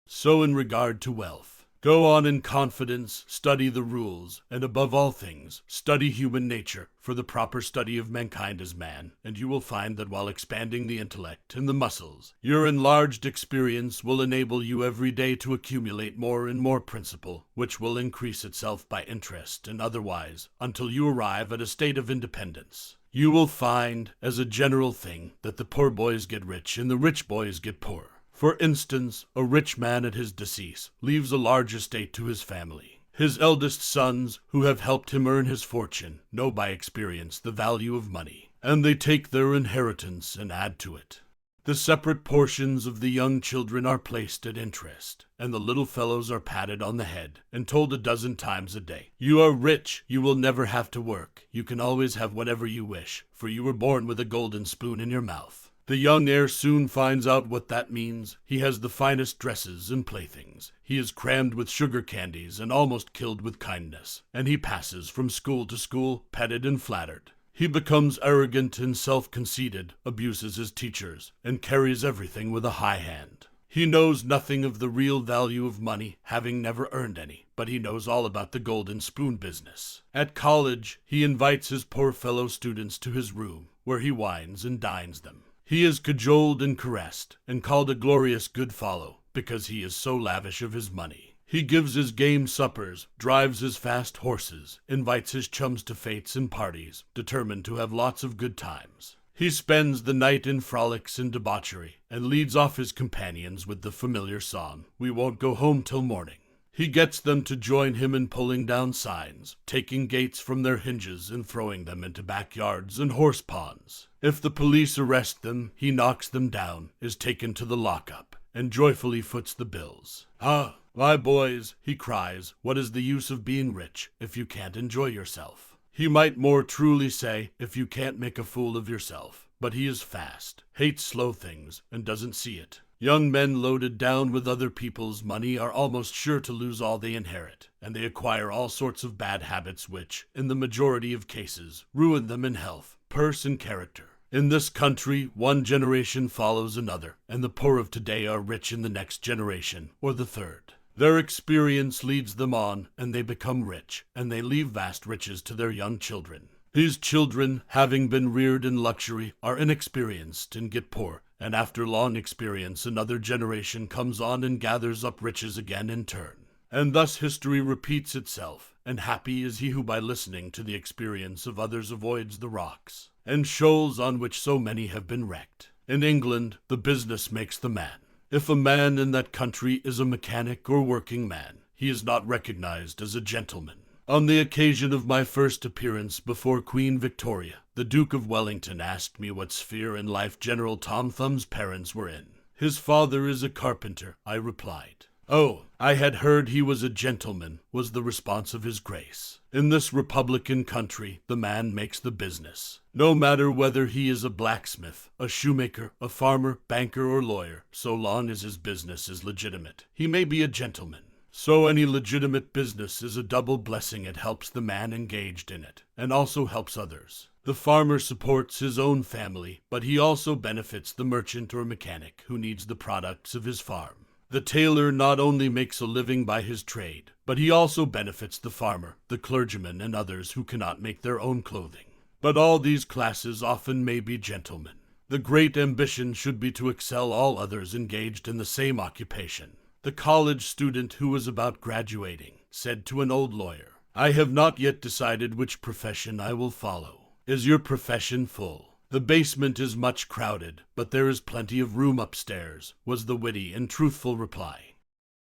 So in regard to wealth. Go on in confidence, study the rules, and above all things, study human nature, for the proper study of mankind is man, and you will find that while expanding the intellect and the muscles, your enlarged experience will enable you every day to accumulate more and more principle, which will increase itself by interest and otherwise, until you arrive at a state of independence. You will find, as a general thing, that the poor boys get rich and the rich boys get poor. For instance, a rich man at his decease leaves a large estate to his family. His eldest sons, who have helped him earn his fortune, know by experience the value of money, and they take their inheritance and add to it. The separate portions of the young children are placed at interest, and the little fellows are patted on the head and told a dozen times a day, "You are rich, you will never have to work, you can always have whatever you wish, for you were born with a golden spoon in your mouth." The young heir soon finds out what that means. He has the finest dresses and playthings. He is crammed with sugar candies and almost killed with kindness. And he passes from school to school, petted and flattered. He becomes arrogant and self-conceited, abuses his teachers, and carries everything with a high hand. He knows nothing of the real value of money, having never earned any, but he knows all about the golden spoon business. At college, he invites his poor fellow students to his room, where he wines and dines them. He is cajoled and caressed, and called a glorious good fellow, because he is so lavish of his money. He gives his game suppers, drives his fast horses, invites his chums to fetes and parties, determined to have lots of good times. He spends the night in frolics and debauchery, and leads off his companions with the familiar song, "We won't go home till morning." He gets them to join him in pulling down signs, taking gates from their hinges and throwing them into backyards and horse ponds. If the police arrest them, he knocks them down, is taken to the lockup, and joyfully foots the bills. "Ah, my boys," he cries, "what is the use of being rich if you can't enjoy yourself?" He might more truly say, if you can't make a fool of yourself. But he is fast, hates slow things, and doesn't see it. Young men loaded down with other people's money are almost sure to lose all they inherit, and they acquire all sorts of bad habits which, in the majority of cases, ruin them in health, purse, and character. In this country, one generation follows another, and the poor of today are rich in the next generation, or the third. Their experience leads them on, and they become rich, and they leave vast riches to their young children. These children, having been reared in luxury, are inexperienced and get poor, and after long experience another generation comes on and gathers up riches again in turn. And thus history repeats itself, and happy is he who by listening to the experience of others avoids the rocks and shoals on which so many have been wrecked. In England, the business makes the man. If a man in that country is a mechanic or working man, he is not recognized as a gentleman. On the occasion of my first appearance before Queen Victoria, the Duke of Wellington asked me what sphere in life General Tom Thumb's parents were in. His father is a carpenter, I replied. Oh, I had heard he was a gentleman, was the response of his grace. In this republican country, the man makes the business. No matter whether he is a blacksmith, a shoemaker, a farmer, banker, or lawyer, so long as his business is legitimate, he may be a gentleman. So any legitimate business is a double blessing. It helps the man engaged in it, and also helps others. The farmer supports his own family, but he also benefits the merchant or mechanic who needs the products of his farm. The tailor not only makes a living by his trade, but he also benefits the farmer, the clergyman, and others who cannot make their own clothing. But all these classes often may be gentlemen. The great ambition should be to excel all others engaged in the same occupation. The college student who was about graduating said to an old lawyer, "I have not yet decided which profession I will follow. Is your profession full?" "The basement is much crowded, but there is plenty of room upstairs," was the witty and truthful reply.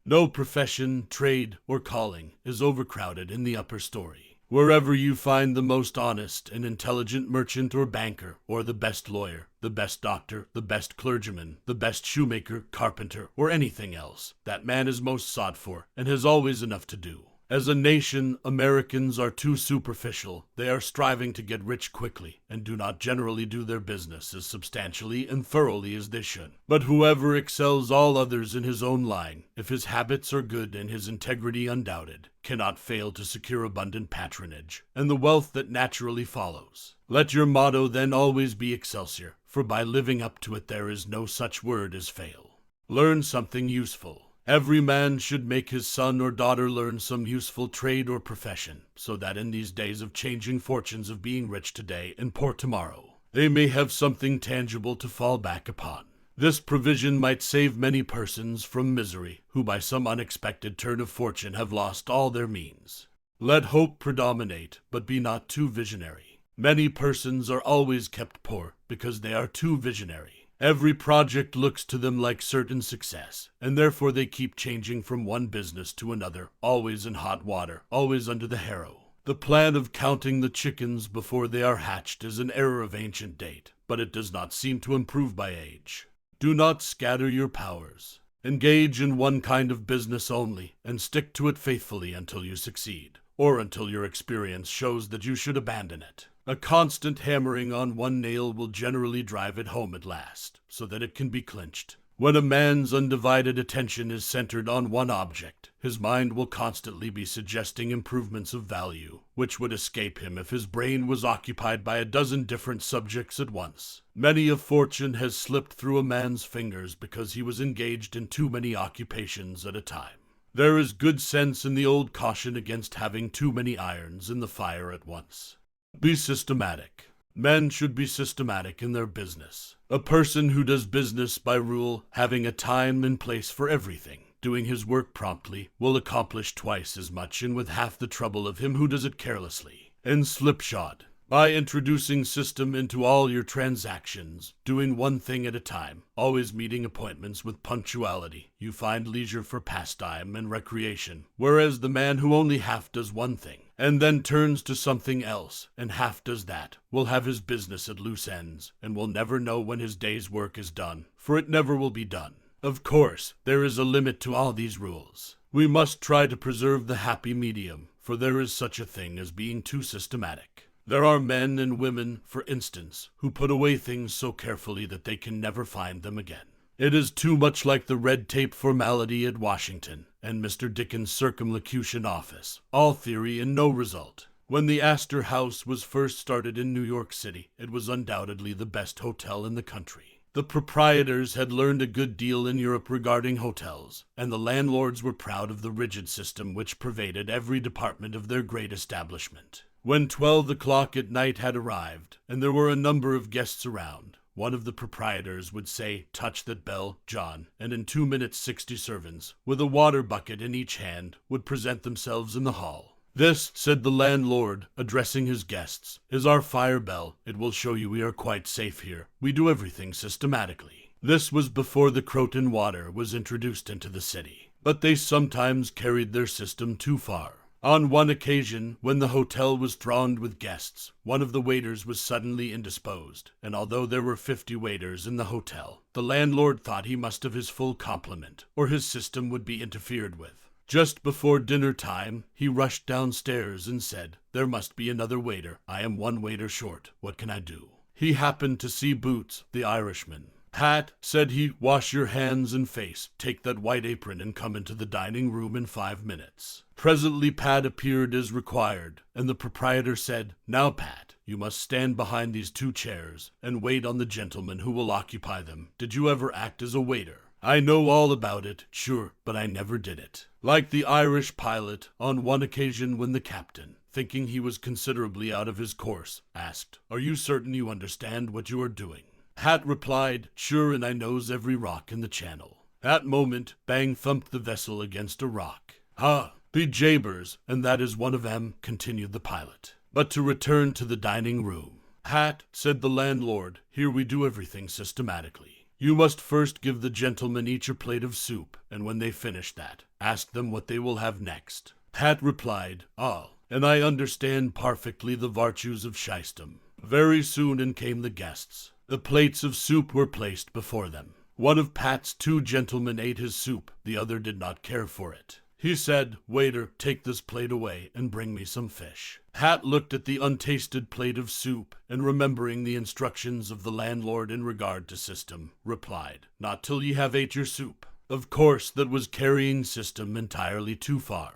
No profession, trade, or calling is overcrowded in the upper story. Wherever you find the most honest and intelligent merchant or banker, or the best lawyer, the best doctor, the best clergyman, the best shoemaker, carpenter, or anything else, that man is most sought for and has always enough to do. As a nation, Americans are too superficial. They are striving to get rich quickly and do not generally do their business as substantially and thoroughly as they should. But whoever excels all others in his own line, if his habits are good and his integrity undoubted, cannot fail to secure abundant patronage and the wealth that naturally follows. Let your motto then always be Excelsior, for by living up to it there is no such word as fail. Learn something useful. Every man should make his son or daughter learn some useful trade or profession, so that in these days of changing fortunes, of being rich today and poor tomorrow, they may have something tangible to fall back upon. This provision might save many persons from misery, who by some unexpected turn of fortune have lost all their means. Let hope predominate, but be not too visionary. Many persons are always kept poor because they are too visionary. Every project looks to them like certain success, and therefore they keep changing from one business to another, always in hot water, always under the harrow. The plan of counting the chickens before they are hatched is an error of ancient date, but it does not seem to improve by age. Do not scatter your powers. Engage in one kind of business only, and stick to it faithfully until you succeed, or until your experience shows that you should abandon it. A constant hammering on one nail will generally drive it home at last, so that it can be clinched. When a man's undivided attention is centered on one object, his mind will constantly be suggesting improvements of value, which would escape him if his brain was occupied by a dozen different subjects at once. Many a fortune has slipped through a man's fingers because he was engaged in too many occupations at a time. There is good sense in the old caution against having too many irons in the fire at once. Be systematic. Men should be systematic in their business. A person who does business by rule, having a time and place for everything, doing his work promptly, will accomplish twice as much and with half the trouble of him who does it carelessly and slipshod. By introducing system into all your transactions, doing one thing at a time, always meeting appointments with punctuality, you find leisure for pastime and recreation, whereas the man who only half does one thing, and then turns to something else, and half does that, will have his business at loose ends, and will never know when his day's work is done, for it never will be done. Of course, there is a limit to all these rules. We must try to preserve the happy medium, for there is such a thing as being too systematic. There are men and women, for instance, who put away things so carefully that they can never find them again. It is too much like the red tape formality at Washington and Mr. Dickens' circumlocution office. All theory and no result. When the Astor House was first started in New York City, it was undoubtedly the best hotel in the country. The proprietors had learned a good deal in Europe regarding hotels, and the landlords were proud of the rigid system which pervaded every department of their great establishment. When 12 o'clock at night had arrived, and there were a number of guests around, one of the proprietors would say, "Touch that bell, John," and in 2 minutes 60 servants, with a water bucket in each hand, would present themselves in the hall. "This," said the landlord, addressing his guests, "is our fire bell. It will show you we are quite safe here. We do everything systematically." This was before the Croton water was introduced into the city, but they sometimes carried their system too far. On one occasion, when the hotel was thronged with guests, one of the waiters was suddenly indisposed, and although there were 50 waiters in the hotel, the landlord thought he must have his full complement, or his system would be interfered with. Just before dinner time, he rushed downstairs and said, "There must be another waiter. I am one waiter short. What can I do?" He happened to see Boots, the Irishman. "Pat," said he, "wash your hands and face, take that white apron and come into the dining room in 5 minutes. Presently Pat appeared as required, and the proprietor said, "Now, Pat, you must stand behind these 2 chairs and wait on the gentleman who will occupy them. Did you ever act as a waiter?" "I know all about it, sure, but I never did it." Like the Irish pilot, on one occasion when the captain, thinking he was considerably out of his course, asked, "Are you certain you understand what you are doing?" Pat replied, "Sure, and I knows every rock in the channel." That moment, bang thumped the vessel against a rock. "Ah, be jabers, and that is one of 'em," continued the pilot. But to return to the dining room. "Pat," said the landlord, "here we do everything systematically. You must first give the gentlemen each a plate of soup, and when they finish that, ask them what they will have next." Pat replied, "Ah, and I understand perfectly the virtues of shystem." Very soon in came the guests. The plates of soup were placed before them. One of Pat's 2 gentlemen ate his soup, the other did not care for it. He said, "Waiter, take this plate away and bring me some fish." Pat looked at the untasted plate of soup, and remembering the instructions of the landlord in regard to system, replied, "Not till ye have ate your soup." Of course, that was carrying system entirely too far.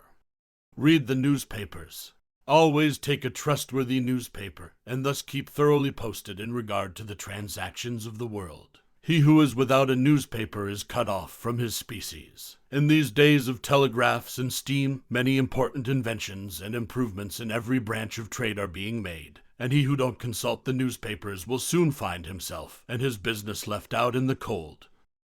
Read the newspapers. Always take a trustworthy newspaper, and thus keep thoroughly posted in regard to the transactions of the world. He who is without a newspaper is cut off from his species. In these days of telegraphs and steam, many important inventions and improvements in every branch of trade are being made, and he who don't consult the newspapers will soon find himself and his business left out in the cold.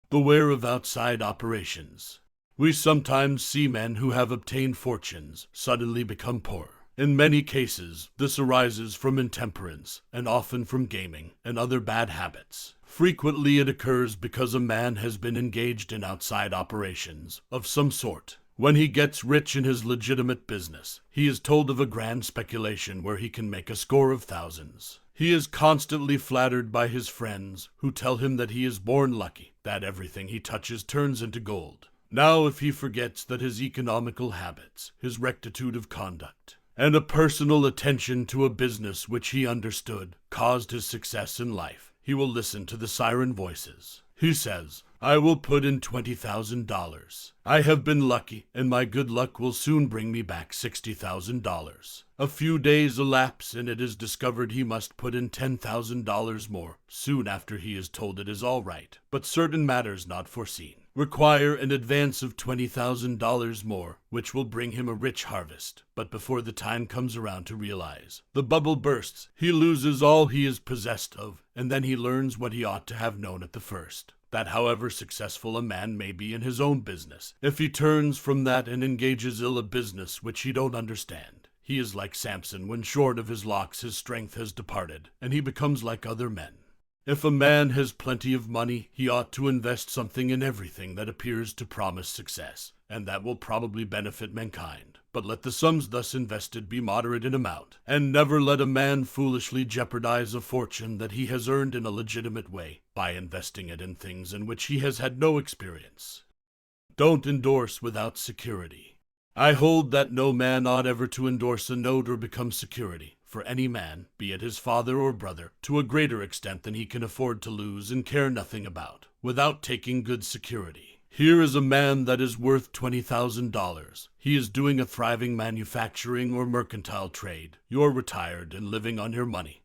Beware of outside operations. We sometimes see men who have obtained fortunes suddenly become poor. In many cases, this arises from intemperance, and often from gaming and other bad habits. Frequently it occurs because a man has been engaged in outside operations of some sort. When he gets rich in his legitimate business, he is told of a grand speculation where he can make a score of thousands. He is constantly flattered by his friends, who tell him that he is born lucky, that everything he touches turns into gold. Now if he forgets that his economical habits, his rectitude of conduct, and a personal attention to a business which he understood, caused his success in life, he will listen to the siren voices. He says, "I will put in $20,000. I have been lucky, and my good luck will soon bring me back $60,000. A few days elapse, and it is discovered he must put in $10,000 more, soon after he is told it is all right. But certain matters not foreseen require an advance of $20,000 more, which will bring him a rich harvest. But before the time comes around to realize, the bubble bursts, he loses all he is possessed of, and then he learns what he ought to have known at the first. That however successful a man may be in his own business, if he turns from that and engages ill a business which he don't understand, he is like Samson when short of his locks his strength has departed, and he becomes like other men. If a man has plenty of money, he ought to invest something in everything that appears to promise success, and that will probably benefit mankind. But let the sums thus invested be moderate in amount, and never let a man foolishly jeopardize a fortune that he has earned in a legitimate way by investing it in things in which he has had no experience. Don't endorse without security. I hold that no man ought ever to endorse a note or become security for any man, be it his father or brother, to a greater extent than he can afford to lose and care nothing about, without taking good security. Here is a man that is worth $20,000. He is doing a thriving manufacturing or mercantile trade. You're retired and living on your money.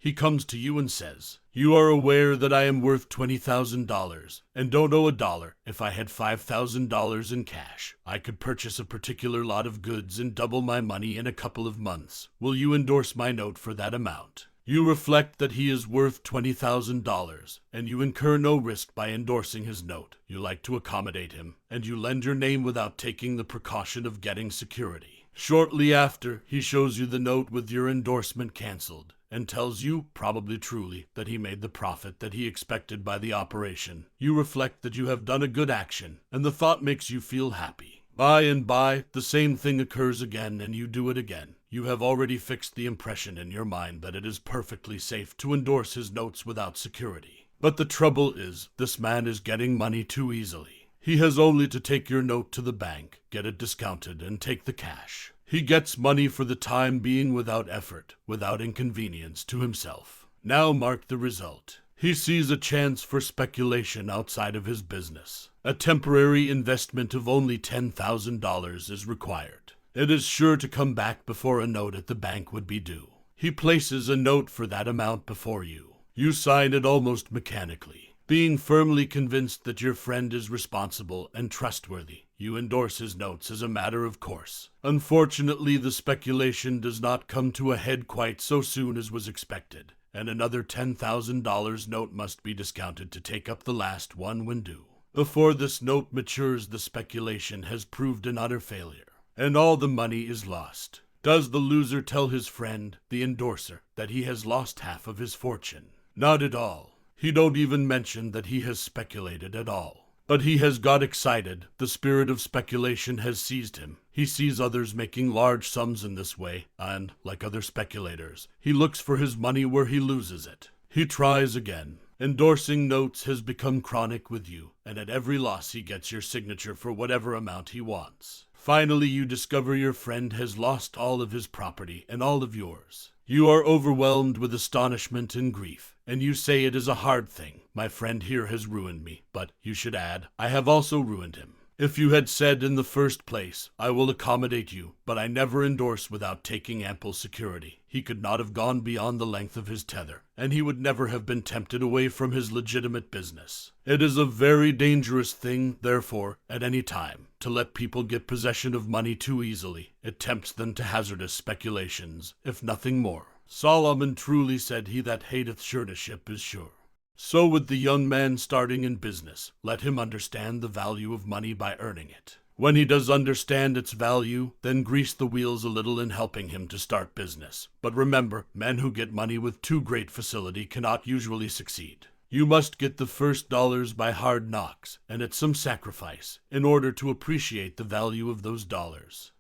He comes to you and says, "You are aware that I am worth $20,000 and don't owe a dollar. If I had $5,000 in cash, I could purchase a particular lot of goods and double my money in a couple of months. Will you endorse my note for that amount?" You reflect that he is worth $20,000, and you incur no risk by endorsing his note. You like to accommodate him, and you lend your name without taking the precaution of getting security. Shortly after, he shows you the note with your endorsement canceled, and tells you, probably truly, that he made the profit that he expected by the operation. You reflect that you have done a good action, and the thought makes you feel happy. By and by, the same thing occurs again, and you do it again. You have already fixed the impression in your mind that it is perfectly safe to endorse his notes without security. But the trouble is, this man is getting money too easily. He has only to take your note to the bank, get it discounted, and take the cash. He gets money for the time being without effort, without inconvenience to himself. Now mark the result. He sees a chance for speculation outside of his business. A temporary investment of only $10,000 is required. It is sure to come back before a note at the bank would be due. He places a note for that amount before you. You sign it almost mechanically. Being firmly convinced that your friend is responsible and trustworthy, you endorse his notes as a matter of course. Unfortunately, the speculation does not come to a head quite so soon as was expected, and another $10,000 note must be discounted to take up the last one when due. Before this note matures, the speculation has proved an utter failure, and all the money is lost. Does the loser tell his friend, the endorser, that he has lost half of his fortune? Not at all. He don't even mention that he has speculated at all. But he has got excited. The spirit of speculation has seized him. He sees others making large sums in this way, and, like other speculators, he looks for his money where he loses it. He tries again. Endorsing notes has become chronic with you, and at every loss he gets your signature for whatever amount he wants. Finally, you discover your friend has lost all of his property and all of yours. You are overwhelmed with astonishment and grief, and you say it is a hard thing. My friend here has ruined me, but you should add, I have also ruined him. If you had said in the first place, I will accommodate you, but I never endorse without taking ample security, he could not have gone beyond the length of his tether, and he would never have been tempted away from his legitimate business. It is a very dangerous thing, therefore, at any time, to let people get possession of money too easily. It tempts them to hazardous speculations, if nothing more. Solomon truly said, "He that hateth suretyship is sure." So with the young man starting in business, let him understand the value of money by earning it. When he does understand its value, then grease the wheels a little in helping him to start business. But remember, men who get money with too great facility cannot usually succeed. You must get the first dollars by hard knocks, and at some sacrifice, in order to appreciate the value of those dollars.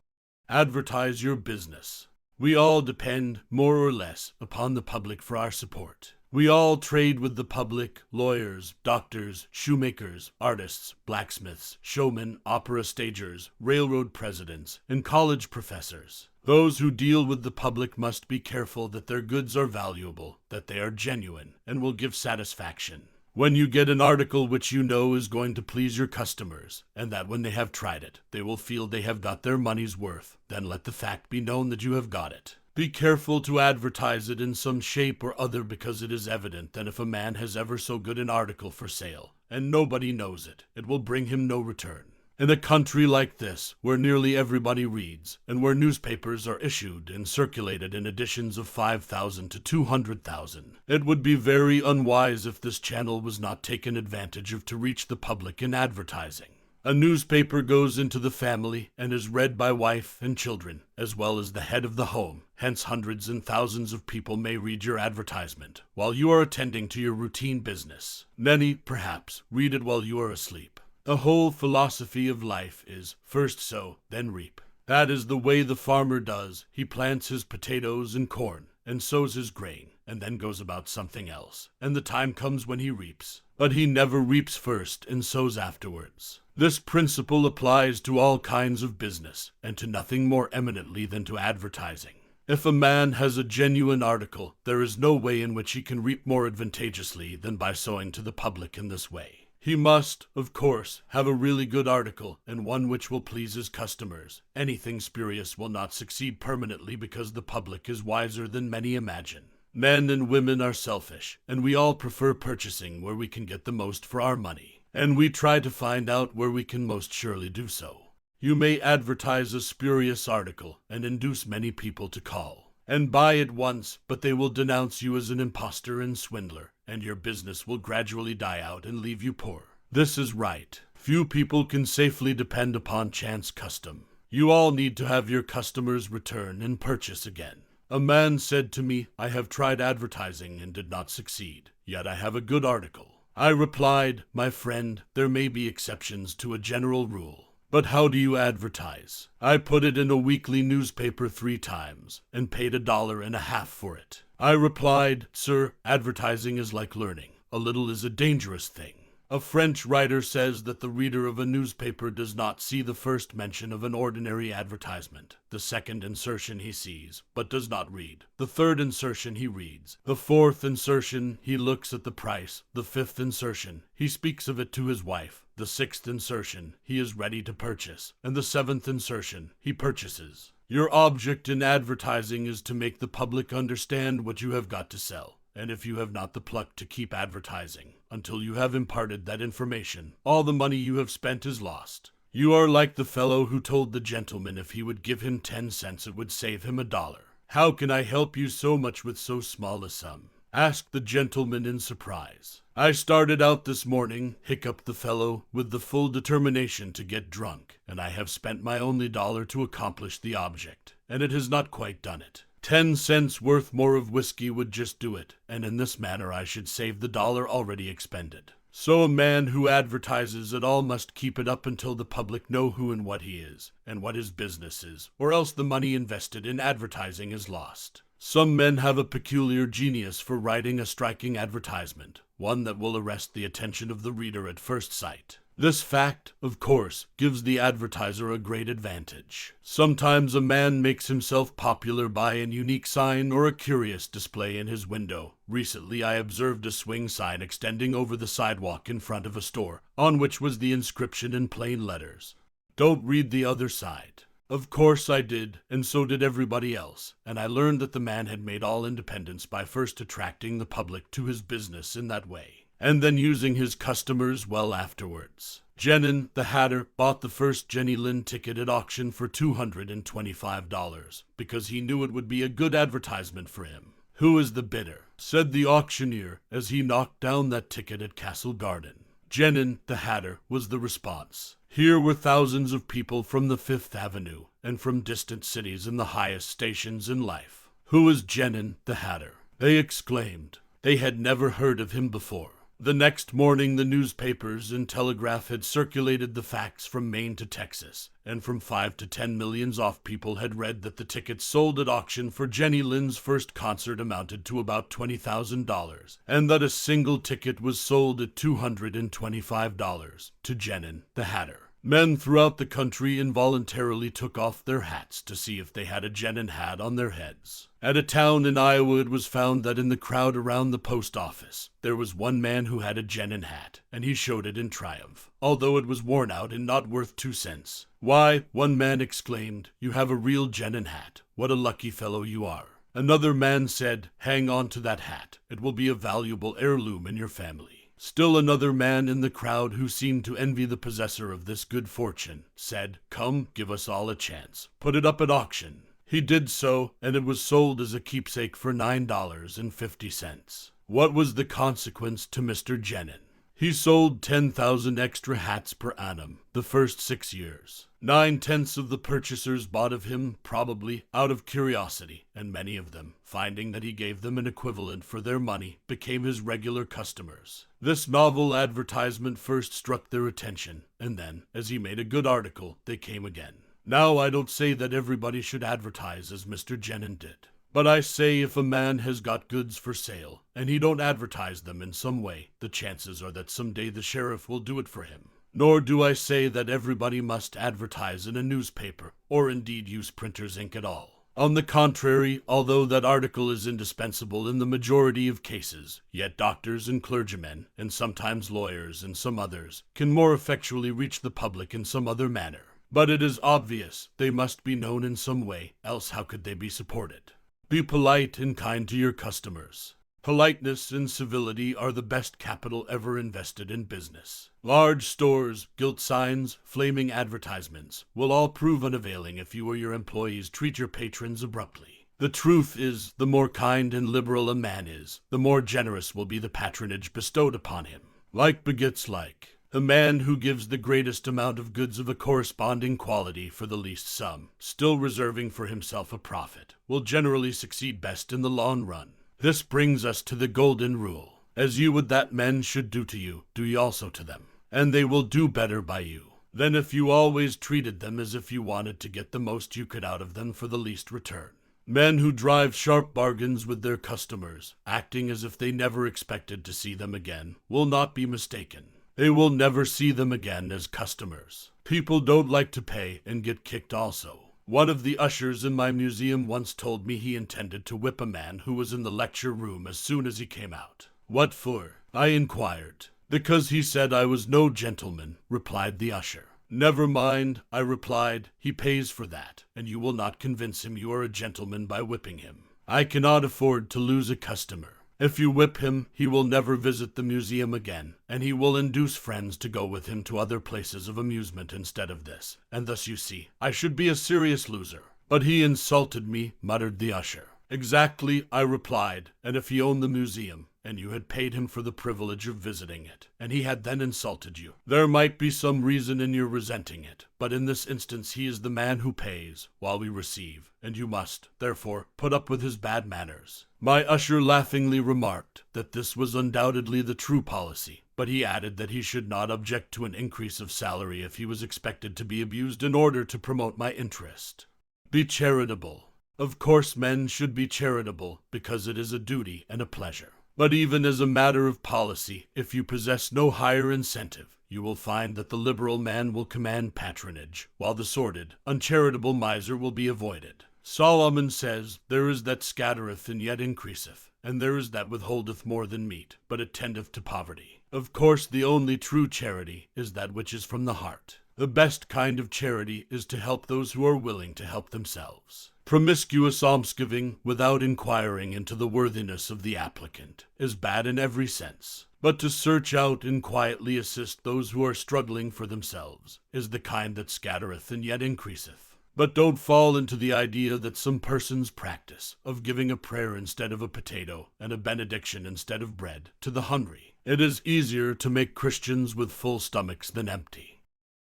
Advertise your business. We all depend, more or less, upon the public for our support. We all trade with the public: lawyers, doctors, shoemakers, artists, blacksmiths, showmen, opera stagers, railroad presidents, and college professors. Those who deal with the public must be careful that their goods are valuable, that they are genuine, and will give satisfaction. When you get an article which you know is going to please your customers, and that when they have tried it, they will feel they have got their money's worth, then let the fact be known that you have got it. Be careful to advertise it in some shape or other, because it is evident that if a man has ever so good an article for sale, and nobody knows it, it will bring him no return. In a country like this, where nearly everybody reads, and where newspapers are issued and circulated in editions of 5,000 to 200,000, it would be very unwise if this channel was not taken advantage of to reach the public in advertising. A newspaper goes into the family and is read by wife and children, as well as the head of the home. Hence, hundreds and thousands of people may read your advertisement while you are attending to your routine business. Many, perhaps, read it while you are asleep. The whole philosophy of life is first sow, then reap. That is the way the farmer does. He plants his potatoes and corn, and sows his grain, and then goes about something else, and the time comes when he reaps. But he never reaps first and sows afterwards. This principle applies to all kinds of business, and to nothing more eminently than to advertising. If a man has a genuine article, there is no way in which he can reap more advantageously than by sowing to the public in this way. He must, of course, have a really good article and one which will please his customers. Anything spurious will not succeed permanently because the public is wiser than many imagine. Men and women are selfish, and we all prefer purchasing where we can get the most for our money, and we try to find out where we can most surely do so. You may advertise a spurious article and induce many people to call and buy it once, but they will denounce you as an impostor and swindler, and your business will gradually die out and leave you poor. This is right. Few people can safely depend upon chance custom. You all need to have your customers return and purchase again. A man said to me, "I have tried advertising and did not succeed, yet I have a good article." I replied, "My friend, there may be exceptions to a general rule. But how do you advertise?" I put it in a weekly newspaper 3 times and paid $1.50 for it. I replied, "Sir, advertising is like learning. A little is a dangerous thing." A French writer says that the reader of a newspaper does not see the first mention of an ordinary advertisement. The second insertion he sees, but does not read. The third insertion he reads. The fourth insertion he looks at the price. The fifth insertion he speaks of it to his wife. The sixth insertion he is ready to purchase. And the seventh insertion he purchases. Your object in advertising is to make the public understand what you have got to sell. And if you have not the pluck to keep advertising until you have imparted that information, all the money you have spent is lost. You are like the fellow who told the gentleman if he would give him 10 cents it would save him $1. "How can I help you so much with so small a sum?" asked the gentleman in surprise. "I started out this morning," hiccuped the fellow, "with the full determination to get drunk, and I have spent my only $1 to accomplish the object, and it has not quite done it. 10 cents worth more of whiskey would just do it, and in this manner I should save the $1 already expended." So a man who advertises at all must keep it up until the public know who and what he is, and what his business is, or else the money invested in advertising is lost. Some men have a peculiar genius for writing a striking advertisement, one that will arrest the attention of the reader at first sight. This fact, of course, gives the advertiser a great advantage. Sometimes a man makes himself popular by an unique sign or a curious display in his window. Recently I observed a swing sign extending over the sidewalk in front of a store, on which was the inscription in plain letters, "Don't read the other side." Of course I did, and so did everybody else, and I learned that the man had made all independence by first attracting the public to his business in that way, and then using his customers well afterwards. Jenin, the hatter, bought the first Jenny Lind ticket at auction for $225, because he knew it would be a good advertisement for him. "Who is the bidder?" said the auctioneer as he knocked down that ticket at Castle Garden. "Jenin, the hatter," was the response. Here were thousands of people from the Fifth Avenue, and from distant cities and the highest stations in life. "Who is Jenin, the hatter?" they exclaimed. They had never heard of him before. The next morning the newspapers and telegraph had circulated the facts from Maine to Texas, and from 5 to 10 millions off people had read that the tickets sold at auction for Jenny Lind's first concert amounted to about $20,000, and that a single ticket was sold at $225 to Jenin, the hatter. Men throughout the country involuntarily took off their hats to see if they had a Jenin hat on their heads. At a town in Iowa it was found that in the crowd around the post office there was one man who had a Jenin hat, and he showed it in triumph, although it was worn out and not worth 2 cents. "Why," one man exclaimed, "you have a real Jenin hat. What a lucky fellow you are." Another man said, "Hang on to that hat. It will be a valuable heirloom in your family." Still another man in the crowd, who seemed to envy the possessor of this good fortune, said, "Come, give us all a chance. Put it up at auction." He did so, and it was sold as a keepsake for $9.50. What was the consequence to Mr. Jenin? He sold 10,000 extra hats per annum the first 6 years. 9/10 of the purchasers bought of him, probably out of curiosity, and many of them, finding that he gave them an equivalent for their money, became his regular customers. This novel advertisement first struck their attention, and then, as he made a good article, they came again. Now I don't say that everybody should advertise as Mr. Jenin did. But I say if a man has got goods for sale, and he don't advertise them in some way, the chances are that someday the sheriff will do it for him. Nor do I say that everybody must advertise in a newspaper, or indeed use printer's ink at all. On the contrary, although that article is indispensable in the majority of cases, yet doctors and clergymen, and sometimes lawyers and some others, can more effectually reach the public in some other manner. But it is obvious they must be known in some way, else how could they be supported? Be polite and kind to your customers. Politeness and civility are the best capital ever invested in business. Large stores, gilt signs, flaming advertisements will all prove unavailing if you or your employees treat your patrons abruptly. The truth is, the more kind and liberal a man is, the more generous will be the patronage bestowed upon him. Like begets like. A man who gives the greatest amount of goods of a corresponding quality for the least sum, still reserving for himself a profit, will generally succeed best in the long run. This brings us to the golden rule. As you would that men should do to you, do ye also to them, and they will do better by you than if you always treated them as if you wanted to get the most you could out of them for the least return. Men who drive sharp bargains with their customers, acting as if they never expected to see them again, will not be mistaken. They will never see them again as customers. People don't like to pay and get kicked also. One of the ushers in my museum once told me he intended to whip a man who was in the lecture room as soon as he came out. What for? I inquired. Because he said I was no gentleman, replied the usher. Never mind, I replied, he pays for that, and you will not convince him you are a gentleman by whipping him. I cannot afford to lose a customer. If you whip him, he will never visit the museum again, and he will induce friends to go with him to other places of amusement instead of this. And thus you see, I should be a serious loser. But he insulted me, muttered the usher. Exactly, I replied, and if he owned the museum, and you had paid him for the privilege of visiting it, and he had then insulted you, there might be some reason in your resenting it, but in this instance he is the man who pays, while we receive, and you must, therefore, put up with his bad manners. My usher laughingly remarked that this was undoubtedly the true policy, but he added that he should not object to an increase of salary if he was expected to be abused in order to promote my interest. Be charitable. Of course men should be charitable, because it is a duty and a pleasure. But even as a matter of policy, if you possess no higher incentive, you will find that the liberal man will command patronage, while the sordid, uncharitable miser will be avoided. Solomon says, there is that scattereth and yet increaseth, and there is that withholdeth more than meet, but it tendeth to poverty. Of course, the only true charity is that which is from the heart. The best kind of charity is to help those who are willing to help themselves. Promiscuous almsgiving, without inquiring into the worthiness of the applicant, is bad in every sense. But to search out and quietly assist those who are struggling for themselves is the kind that scattereth and yet increaseth. But don't fall into the idea that some persons practice of giving a prayer instead of a potato and a benediction instead of bread to the hungry. It is easier to make Christians with full stomachs than empty.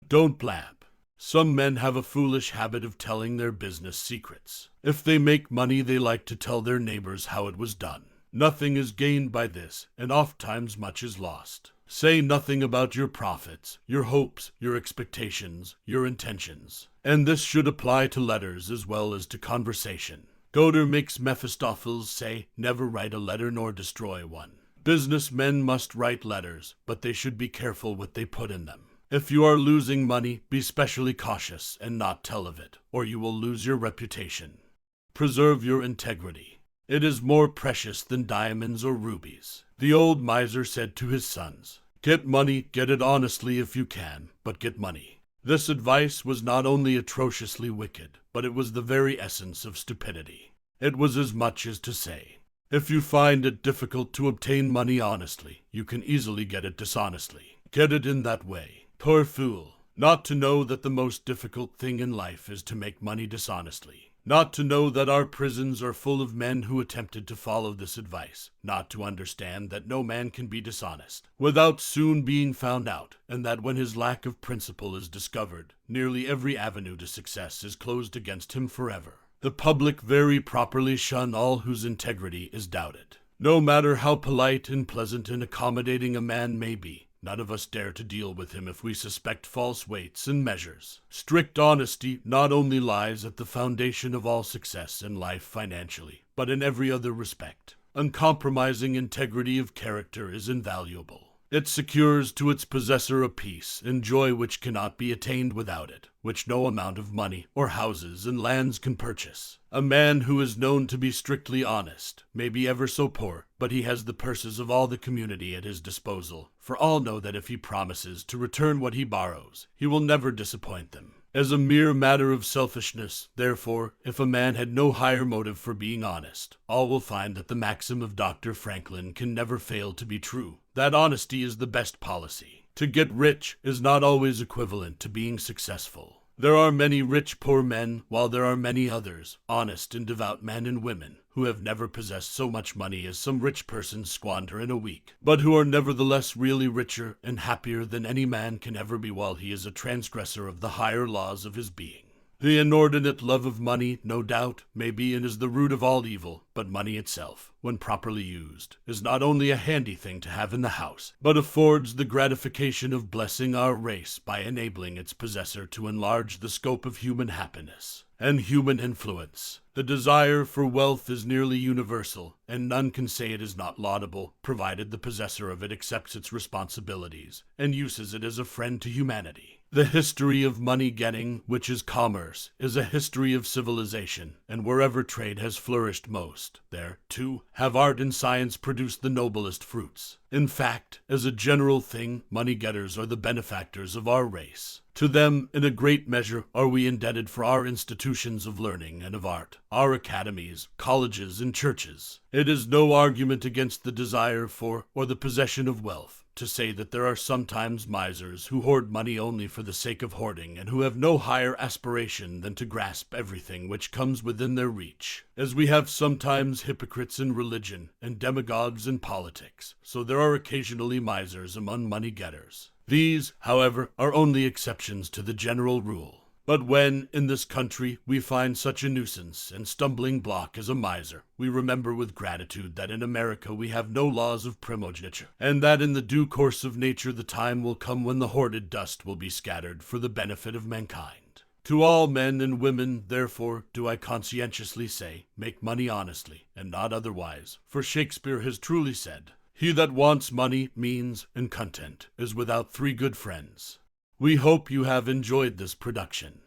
Don't blab. Some men have a foolish habit of telling their business secrets. If they make money, they like to tell their neighbors how it was done. Nothing is gained by this, and ofttimes much is lost. Say nothing about your profits, your hopes, your expectations, your intentions. And this should apply to letters as well as to conversation. Goethe makes Mephistopheles say, never write a letter nor destroy one. Business men must write letters, but they should be careful what they put in them. If you are losing money, be specially cautious and not tell of it, or you will lose your reputation. Preserve your integrity. It is more precious than diamonds or rubies. The old miser said to his sons, get money, get it honestly if you can, but get money. This advice was not only atrociously wicked, but it was the very essence of stupidity. It was as much as to say, if you find it difficult to obtain money honestly, you can easily get it dishonestly. Get it in that way. Poor fool, not to know that the most difficult thing in life is to make money dishonestly. Not to know that our prisons are full of men who attempted to follow this advice. Not to understand that no man can be dishonest without soon being found out, and that when his lack of principle is discovered, nearly every avenue to success is closed against him forever. The public very properly shun all whose integrity is doubted. No matter how polite and pleasant and accommodating a man may be, none of us dare to deal with him if we suspect false weights and measures. Strict honesty not only lies at the foundation of all success in life financially, but in every other respect. Uncompromising integrity of character is invaluable. It secures to its possessor a peace and joy which cannot be attained without it, which no amount of money or houses and lands can purchase. A man who is known to be strictly honest may be ever so poor, but he has the purses of all the community at his disposal, for all know that if he promises to return what he borrows, he will never disappoint them. As a mere matter of selfishness, therefore, if a man had no higher motive for being honest, all will find that the maxim of Dr. Franklin can never fail to be true, that honesty is the best policy. To get rich is not always equivalent to being successful. There are many rich poor men, while there are many others, honest and devout men and women, who have never possessed so much money as some rich persons squander in a week, but who are nevertheless really richer and happier than any man can ever be while he is a transgressor of the higher laws of his being. The inordinate love of money, no doubt, may be and is the root of all evil, but money itself, when properly used, is not only a handy thing to have in the house, but affords the gratification of blessing our race by enabling its possessor to enlarge the scope of human happiness and human influence. The desire for wealth is nearly universal, and none can say it is not laudable, provided the possessor of it accepts its responsibilities and uses it as a friend to humanity. The history of money-getting, which is commerce, is a history of civilization, and wherever trade has flourished most, there, too, have art and science produced the noblest fruits. In fact, as a general thing, money-getters are the benefactors of our race. To them, in a great measure, are we indebted for our institutions of learning and of art, our academies, colleges, and churches. It is no argument against the desire for, or the possession of wealth, to say that there are sometimes misers who hoard money only for the sake of hoarding and who have no higher aspiration than to grasp everything which comes within their reach. As we have sometimes hypocrites in religion and demagogues in politics, so there are occasionally misers among money-getters. These, however, are only exceptions to the general rule. But when, in this country, we find such a nuisance and stumbling block as a miser, we remember with gratitude that in America we have no laws of primogeniture, and that in the due course of nature the time will come when the hoarded dust will be scattered for the benefit of mankind. To all men and women, therefore, do I conscientiously say, make money honestly, and not otherwise, for Shakespeare has truly said, "He that wants money, means, and content, is without three good friends." We hope you have enjoyed this production.